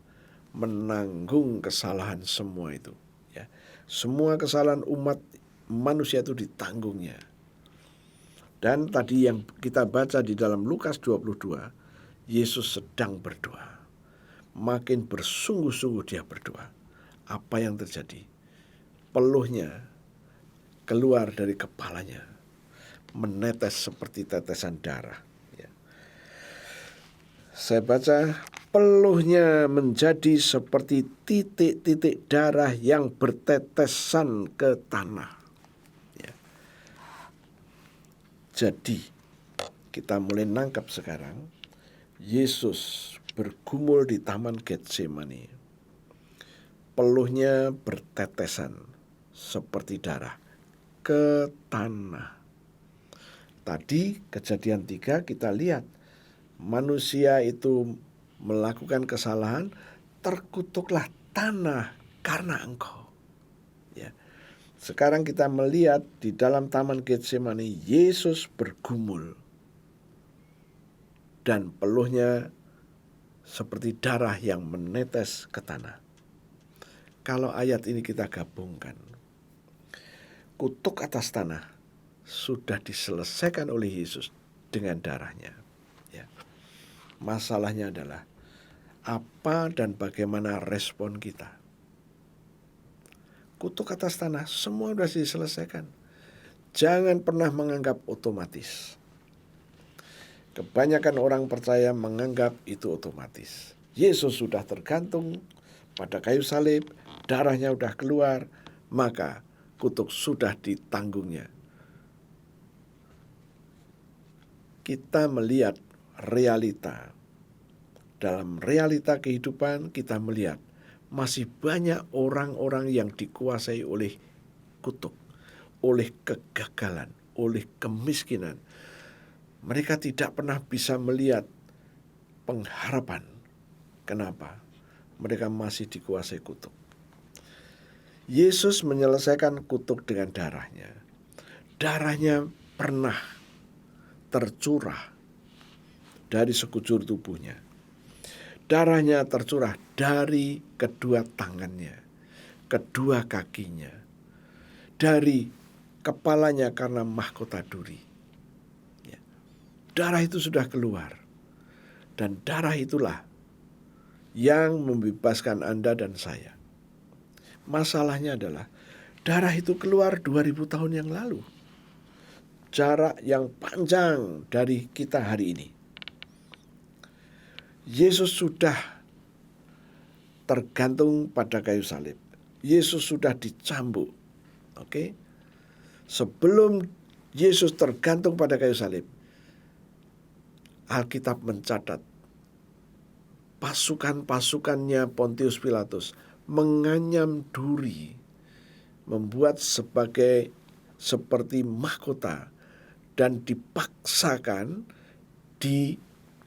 Speaker 3: menanggung kesalahan semua itu. Ya. Semua kesalahan umat manusia itu ditanggungnya. Dan tadi yang kita baca di dalam Lukas 22, Yesus sedang berdoa. Makin bersungguh-sungguh dia berdoa. Apa yang terjadi? Peluhnya keluar dari kepalanya, menetes seperti tetesan darah. Ya. Saya baca, peluhnya menjadi seperti titik-titik darah yang bertetesan ke tanah. Jadi, kita mulai nangkap sekarang, Yesus bergumul di Taman Getsemani. Peluhnya bertetesan seperti darah ke tanah. Tadi kejadian 3 kita lihat, manusia itu melakukan kesalahan, terkutuklah tanah karena engkau. Ya. Sekarang kita melihat di dalam Taman Getsemani, Yesus bergumul dan peluhnya seperti darah yang menetes ke tanah. Kalau ayat ini kita gabungkan, kutuk atas tanah sudah diselesaikan oleh Yesus dengan darahnya. Ya. Masalahnya adalah apa dan bagaimana respon kita. Kutuk atas tanah semua sudah diselesaikan. Jangan pernah menganggap otomatis. Kebanyakan orang percaya menganggap itu otomatis. Yesus sudah tergantung pada kayu salib, darahnya sudah keluar, maka kutuk sudah ditanggungnya. Kita melihat realita. Dalam realita kehidupan kita melihat masih banyak orang-orang yang dikuasai oleh kutuk, oleh kegagalan, oleh kemiskinan. Mereka tidak pernah bisa melihat pengharapan. Kenapa? Mereka masih dikuasai kutuk. Yesus menyelesaikan kutuk dengan darahnya. Darahnya pernah tercurah dari sekujur tubuhnya. Darahnya tercurah dari kedua tangannya, kedua kakinya, dari kepalanya karena mahkota duri. Ya. Darah itu sudah keluar. Dan darah itulah yang membebaskan Anda dan saya. Masalahnya adalah darah itu keluar 2000 tahun yang lalu. Jarak yang panjang dari kita hari ini. Yesus sudah tergantung pada kayu salib. Yesus sudah dicambuk. Oke? Sebelum Yesus tergantung pada kayu salib, Alkitab mencatat pasukan-pasukannya Pontius Pilatus menganyam duri, membuat seperti mahkota dan dipaksakan di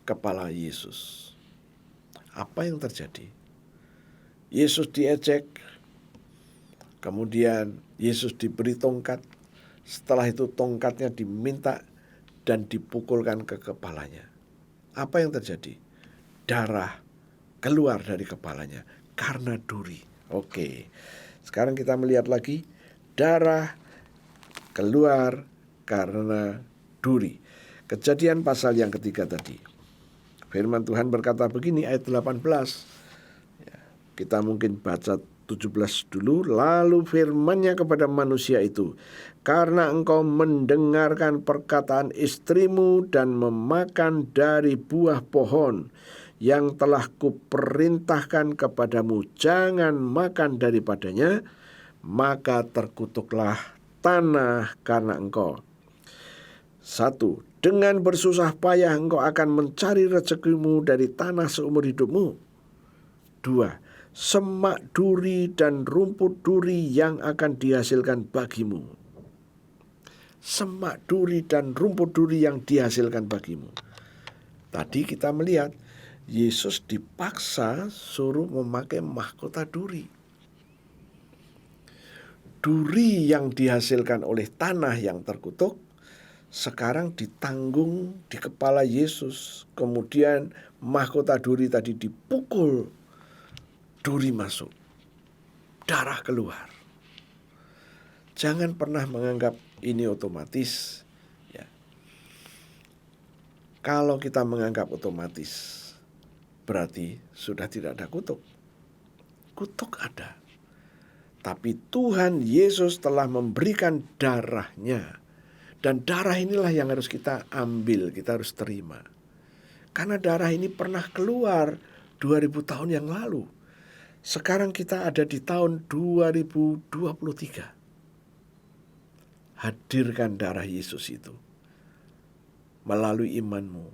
Speaker 3: kepala Yesus. Apa yang terjadi? Yesus diejek, Kemudian Yesus diberi tongkat. Setelah itu tongkatnya diminta dan dipukulkan ke kepalanya. Apa yang terjadi? Darah keluar dari kepalanya karena duri. Oke, sekarang kita melihat lagi. Darah keluar karena duri. Kejadian pasal yang ketiga tadi. Firman Tuhan berkata begini, ayat 18. Ya, kita mungkin baca 17 dulu. Lalu firman-Nya kepada manusia itu, karena engkau mendengarkan perkataan istrimu dan memakan dari buah pohon yang telah kuperintahkan kepadamu, jangan makan daripadanya, maka terkutuklah tanah karena engkau. 1. Dengan bersusah payah engkau akan mencari rezekimu dari tanah seumur hidupmu. 2. Semak duri dan rumput duri yang akan dihasilkan bagimu. Semak duri dan rumput duri yang dihasilkan bagimu. Tadi kita melihat Yesus dipaksa suruh memakai mahkota duri. Duri yang dihasilkan oleh tanah yang terkutuk sekarang ditanggung di kepala Yesus. Kemudian mahkota duri tadi dipukul, duri masuk, darah keluar. Jangan pernah menganggap ini otomatis. Ya. Kalau kita menganggap otomatis, berarti sudah tidak ada kutuk. Kutuk ada. Tapi Tuhan Yesus telah memberikan darahnya. Dan darah inilah yang harus kita ambil, kita harus terima. Karena darah ini pernah keluar 2000 tahun yang lalu. Sekarang kita ada di tahun 2023. Hadirkan darah Yesus itu melalui imanmu.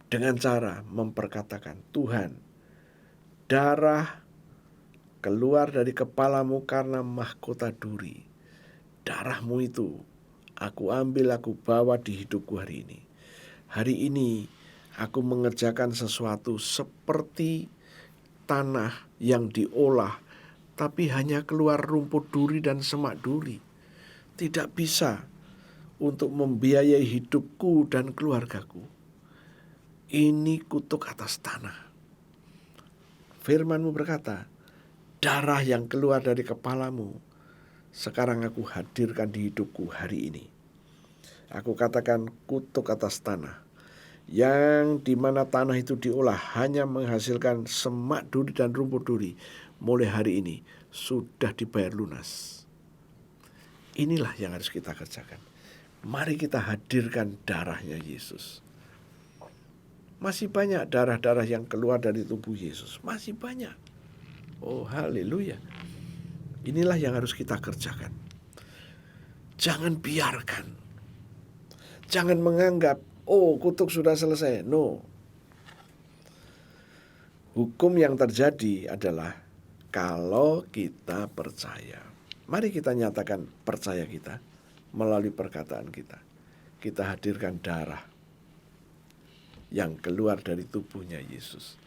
Speaker 3: Dengan cara memperkatakan, Tuhan, darah keluar dari kepalamu karena mahkota duri. Darahmu itu aku ambil, aku bawa di hidupku hari ini. Hari ini aku mengerjakan sesuatu seperti tanah yang diolah, tapi hanya keluar rumput duri dan semak duri. Tidak bisa untuk membiayai hidupku dan keluargaku. Ini kutuk atas tanah. Firman-Mu berkata, darah yang keluar dari kepalamu, sekarang aku hadirkan di hidupku hari ini. Aku katakan kutuk atas tanah, yang dimana tanah itu diolah hanya menghasilkan semak duri dan rumput duri. Mulai hari ini sudah dibayar lunas. Inilah yang harus kita kerjakan. Mari kita hadirkan darahnya Yesus. Masih banyak darah-darah yang keluar dari tubuh Yesus. Masih banyak. Oh haleluya. Inilah yang harus kita kerjakan. Jangan biarkan. Jangan menganggap, oh kutuk sudah selesai. No. Hukum yang terjadi adalah kalau kita percaya. Mari kita nyatakan percaya kita melalui perkataan kita. Kita hadirkan darah yang keluar dari tubuhnya Yesus.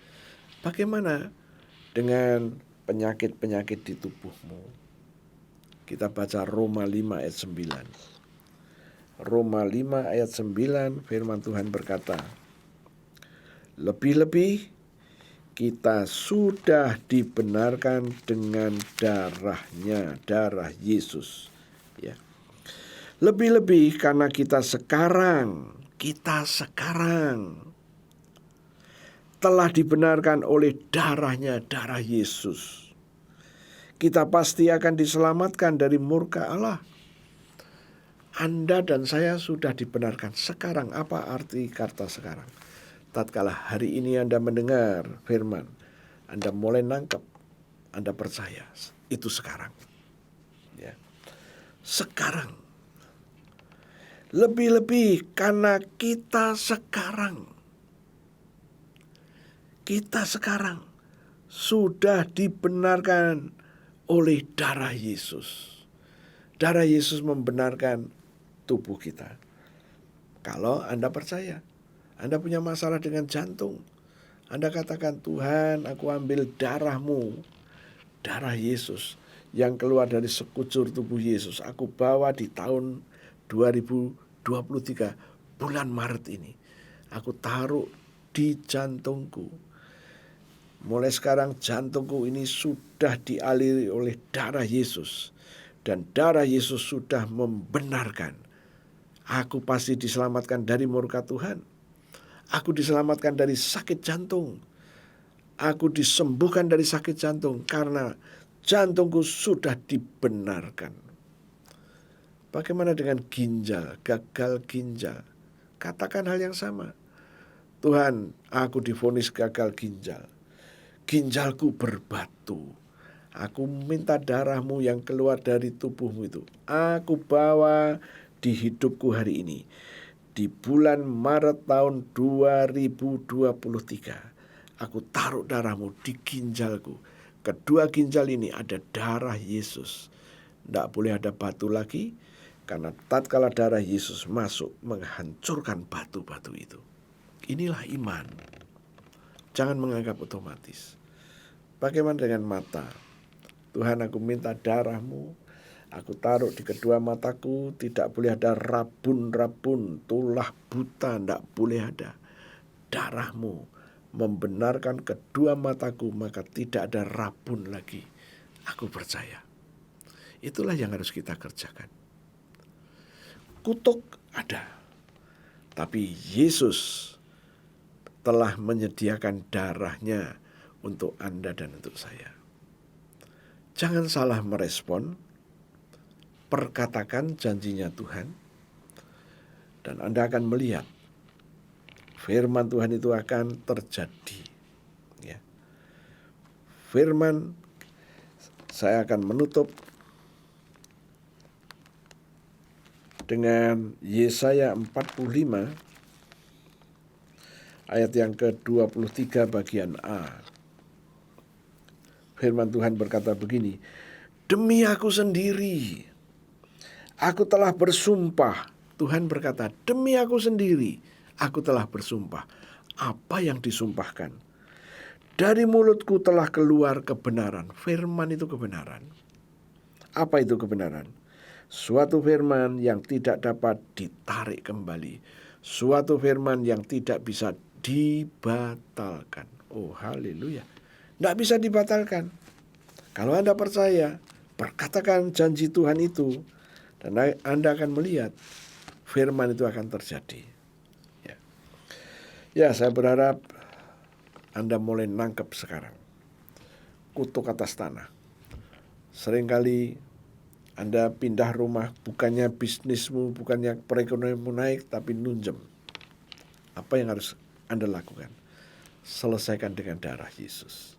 Speaker 3: Bagaimana dengan penyakit-penyakit di tubuhmu? Kita baca Roma 5 ayat 9. Roma 5 ayat 9 firman Tuhan berkata, lebih-lebih kita sudah dibenarkan dengan darahnya, darah Yesus. Ya. Lebih-lebih karena kita sekarang telah dibenarkan oleh darahnya, darah Yesus. Kita pasti akan diselamatkan dari murka Allah. Anda dan saya sudah dibenarkan. Sekarang, apa arti kata sekarang? Tatkala hari ini Anda mendengar firman, Anda mulai nangkep, Anda percaya, itu sekarang. Ya. Sekarang. Lebih-lebih karena kita sekarang sudah dibenarkan oleh darah Yesus. Darah Yesus membenarkan tubuh kita. Kalau Anda percaya, Anda punya masalah dengan jantung, Anda katakan, Tuhan, aku ambil darahmu, darah Yesus yang keluar dari sekujur tubuh Yesus, aku bawa di tahun 2023 bulan Maret ini. Aku taruh di jantungku. Mulai sekarang jantungku ini sudah dialiri oleh darah Yesus. Dan darah Yesus sudah membenarkan. Aku pasti diselamatkan dari murka Tuhan. Aku diselamatkan dari sakit jantung. Aku disembuhkan dari sakit jantung karena jantungku sudah dibenarkan. Bagaimana dengan ginjal, gagal ginjal? Katakan hal yang sama. Tuhan, aku divonis gagal ginjal. Ginjalku berbatu. Aku minta darah-Mu yang keluar dari tubuh-Mu itu. Aku bawa di hidupku hari ini. Di bulan Maret tahun 2023. Aku taruh darah-Mu di ginjalku. Kedua ginjal ini ada darah Yesus. Tidak boleh ada batu lagi. Karena tatkala darah Yesus masuk menghancurkan batu-batu itu. Inilah iman. Jangan menganggap otomatis. Bagaimana dengan mata? Tuhan, aku minta darah-Mu. Aku taruh di kedua mataku. Tidak boleh ada rabun-rabun, tulah buta. Tidak boleh ada. Darah-Mu membenarkan kedua mataku. Maka tidak ada rabun lagi. Aku percaya. Itulah yang harus kita kerjakan. Kutuk ada. Tapi Yesus telah menyediakan darahnya untuk Anda dan untuk saya. Jangan salah merespon, perkatakan janjinya Tuhan, dan Anda akan melihat firman Tuhan itu akan terjadi. Ya. Firman, saya akan menutup dengan Yesaya 45 ayat yang ke-23 bagian A. Firman Tuhan berkata begini, demi aku sendiri, aku telah bersumpah. Tuhan berkata, demi aku sendiri, aku telah bersumpah. Apa yang disumpahkan? Dari mulutku telah keluar kebenaran. Firman itu kebenaran. Apa itu kebenaran? Suatu firman yang tidak dapat ditarik kembali. Suatu firman yang tidak bisa dibatalkan. Oh, haleluya. Tidak bisa dibatalkan. Kalau Anda percaya, perkatakan janji Tuhan itu, dan Anda akan melihat firman itu akan terjadi. Ya, saya berharap Anda mulai nangkep sekarang. Kutuk atas tanah. Seringkali Anda pindah rumah, bukannya bisnismu, bukannya perekonomianmu naik, tapi nunjem. Apa yang harus Anda lakukan? Selesaikan dengan darah Yesus.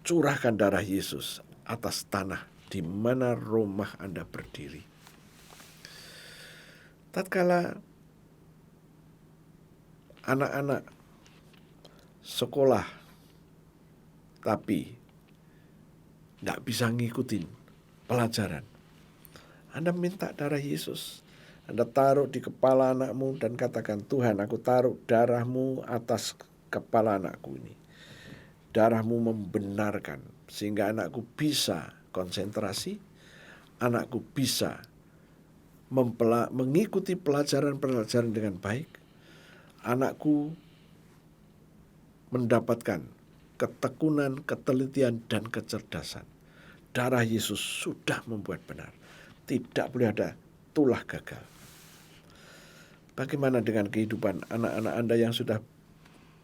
Speaker 3: Curahkan darah Yesus atas tanah di mana rumah Anda berdiri. Tatkala anak-anak sekolah, tapi tidak bisa ngikutin pelajaran, Anda minta darah Yesus. Anda taruh di kepala anakmu dan katakan, Tuhan, aku taruh darah-Mu atas kepala anakku ini. Darah-Mu membenarkan sehingga anakku bisa konsentrasi, anakku bisa mengikuti pelajaran-pelajaran dengan baik, anakku mendapatkan ketekunan, ketelitian, dan kecerdasan. Darah Yesus sudah membuat benar. Tidak boleh ada tulah gagal. Bagaimana dengan kehidupan anak-anak Anda yang sudah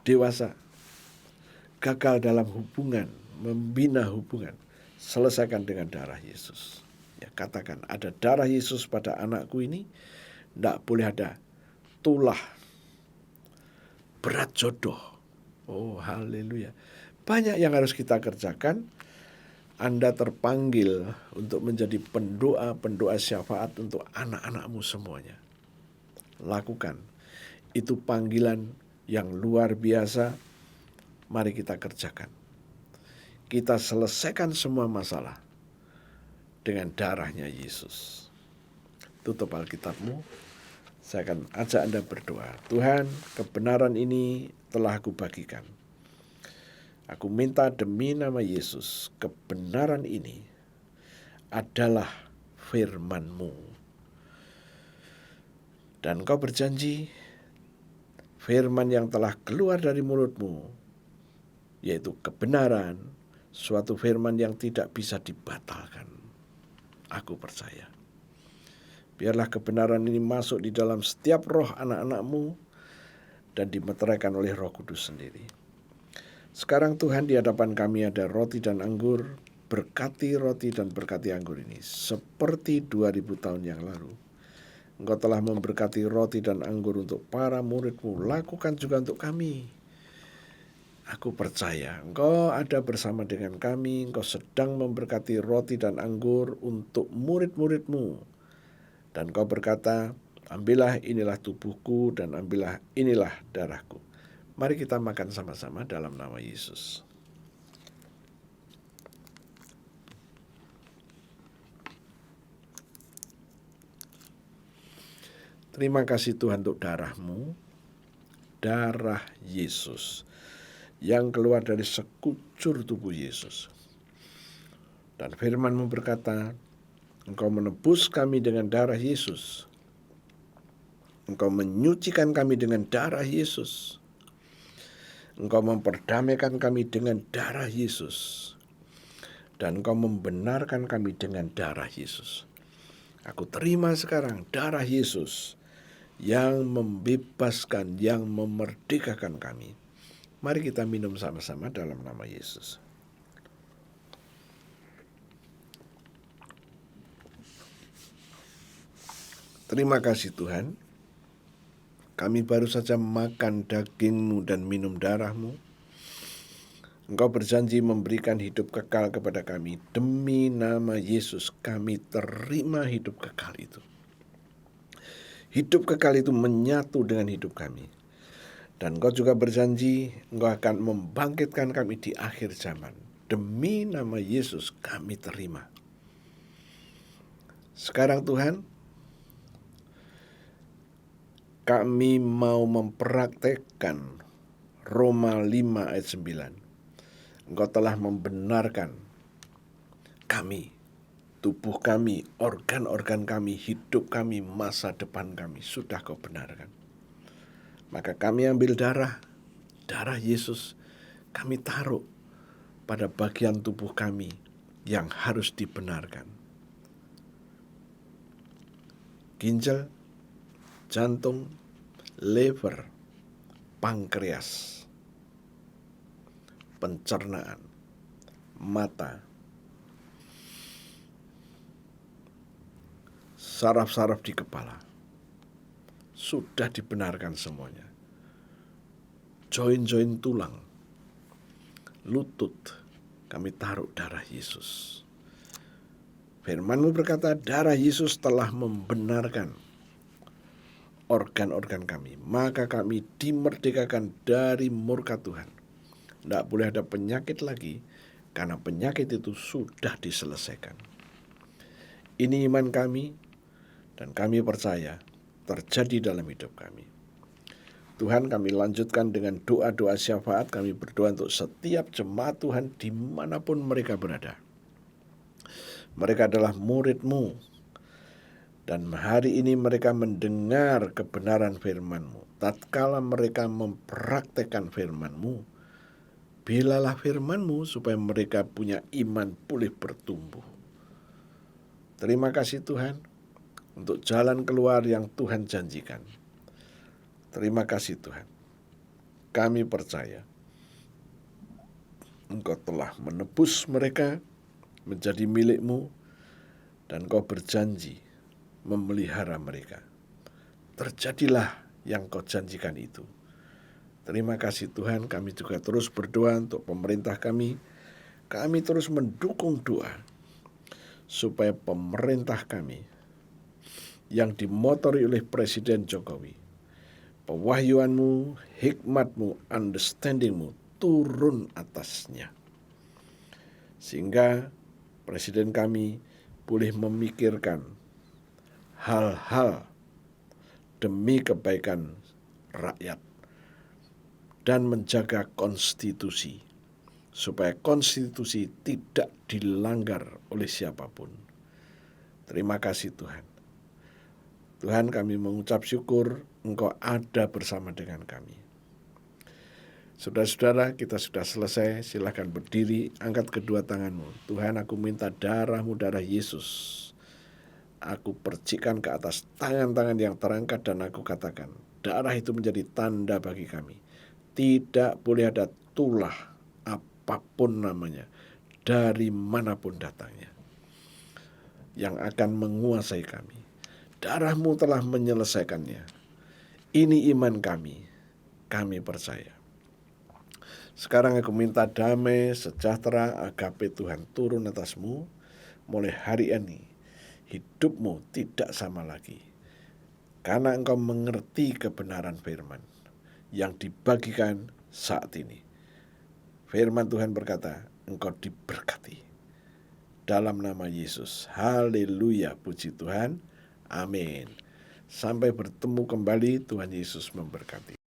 Speaker 3: dewasa? Gagal dalam hubungan, membina hubungan. Selesaikan dengan darah Yesus. Ya, katakan, ada darah Yesus pada anakku ini. Tidak boleh ada tulah berat jodoh. Oh, haleluya. Banyak yang harus kita kerjakan. Anda terpanggil untuk menjadi pendoa syafaat untuk anak-anakmu semuanya. Lakukan. Itu panggilan yang luar biasa. Mari kita kerjakan. Kita selesaikan semua masalah dengan darahnya Yesus. Tutup Alkitabmu. Saya akan ajak Anda berdoa. Tuhan, kebenaran ini telah aku bagikan. Aku minta demi nama Yesus, kebenaran ini adalah firman-Mu. Dan Engkau berjanji, firman yang telah keluar dari mulut-Mu, yaitu kebenaran, suatu firman yang tidak bisa dibatalkan. Aku percaya. Biarlah kebenaran ini masuk di dalam setiap roh anak-anak-Mu dan dimeteraikan oleh Roh Kudus sendiri. Sekarang Tuhan, di hadapan kami ada roti dan anggur. Berkati roti dan berkati anggur ini seperti 2000 tahun yang lalu. Engkau telah memberkati roti dan anggur untuk para murid-Mu. Lakukan juga untuk kami. Aku percaya Engkau ada bersama dengan kami. Engkau sedang memberkati roti dan anggur untuk murid-murid-Mu. Dan Engkau berkata, ambillah inilah tubuhku dan ambillah inilah darahku. Mari kita makan sama-sama dalam nama Yesus. Terima kasih Tuhan untuk darah-Mu, darah Yesus, yang keluar dari sekujur tubuh Yesus. Dan firman-Mu berkata, Engkau menebus kami dengan darah Yesus. Engkau menyucikan kami dengan darah Yesus. Engkau memperdamaikan kami dengan darah Yesus. Dan Engkau membenarkan kami dengan darah Yesus. Aku terima sekarang darah Yesus yang membebaskan, yang memerdekakan kami. Mari kita minum sama-sama dalam nama Yesus. Terima kasih Tuhan. Kami baru saja makan daging-Mu dan minum darah-Mu. Engkau berjanji memberikan hidup kekal kepada kami. Demi nama Yesus kami terima hidup kekal itu. Hidup kekal itu menyatu dengan hidup kami. Dan Engkau juga berjanji Engkau akan membangkitkan kami di akhir zaman. Demi nama Yesus kami terima. Sekarang Tuhan, kami mau mempraktekkan Roma 5 ayat 9. Engkau telah membenarkan kami, tubuh kami, organ-organ kami, hidup kami, masa depan kami. Sudah Kau benarkan. Maka kami ambil darah Yesus, kami taruh pada bagian tubuh kami yang harus dibenarkan. Ginjal, jantung, liver, pankreas, pencernaan, mata, saraf-saraf di kepala. Sudah dibenarkan semuanya. Join-join tulang, lutut, kami taruh darah Yesus. Firman-Mu berkata, darah Yesus telah membenarkan organ-organ kami. Maka kami dimerdekakan dari murka Tuhan. Tidak boleh ada penyakit lagi, karena penyakit itu sudah diselesaikan. Ini iman kami, dan kami percaya terjadi dalam hidup kami. Tuhan, kami lanjutkan dengan doa-doa syafaat. Kami berdoa untuk setiap jemaat Tuhan dimanapun mereka berada. Mereka adalah murid-Mu, dan hari ini mereka mendengar kebenaran firman-Mu. Tatkala mereka mempraktekkan firman-Mu, bilalah firman-Mu supaya mereka punya iman pulih bertumbuh. Terima kasih Tuhan untuk jalan keluar yang Tuhan janjikan. Terima kasih Tuhan. Kami percaya Engkau telah menebus mereka menjadi milik-Mu, dan Engkau berjanji memelihara mereka. Terjadilah yang Kau janjikan itu. Terima kasih Tuhan. Kami juga terus berdoa untuk pemerintah kami. Kami terus mendukung doa supaya pemerintah kami yang dimotori oleh Presiden Jokowi, pewahyuan-Mu, hikmat-Mu, understanding-Mu turun atasnya. Sehingga Presiden kami boleh memikirkan hal-hal demi kebaikan rakyat dan menjaga konstitusi supaya konstitusi tidak dilanggar oleh siapapun. Terima kasih Tuhan. Tuhan, kami mengucap syukur Engkau ada bersama dengan kami. Saudara-saudara, kita sudah selesai. Silakan berdiri, angkat kedua tanganmu. Tuhan, aku minta darah-Mu, darah Yesus. Aku percikan ke atas tangan-tangan yang terangkat dan aku katakan, darah itu menjadi tanda bagi kami. Tidak boleh ada tulah apapun namanya, dari manapun datangnya, yang akan menguasai kami. Darah-Mu telah menyelesaikannya. Ini iman kami percaya. Sekarang aku minta damai, sejahtera, agape Tuhan turun atasmu. Mulai hari ini, hidupmu tidak sama lagi. Karena engkau mengerti kebenaran firman yang dibagikan saat ini. Firman Tuhan berkata, engkau diberkati. Dalam nama Yesus. Haleluya, puji Tuhan. Amin. Sampai bertemu kembali, Tuhan Yesus memberkati.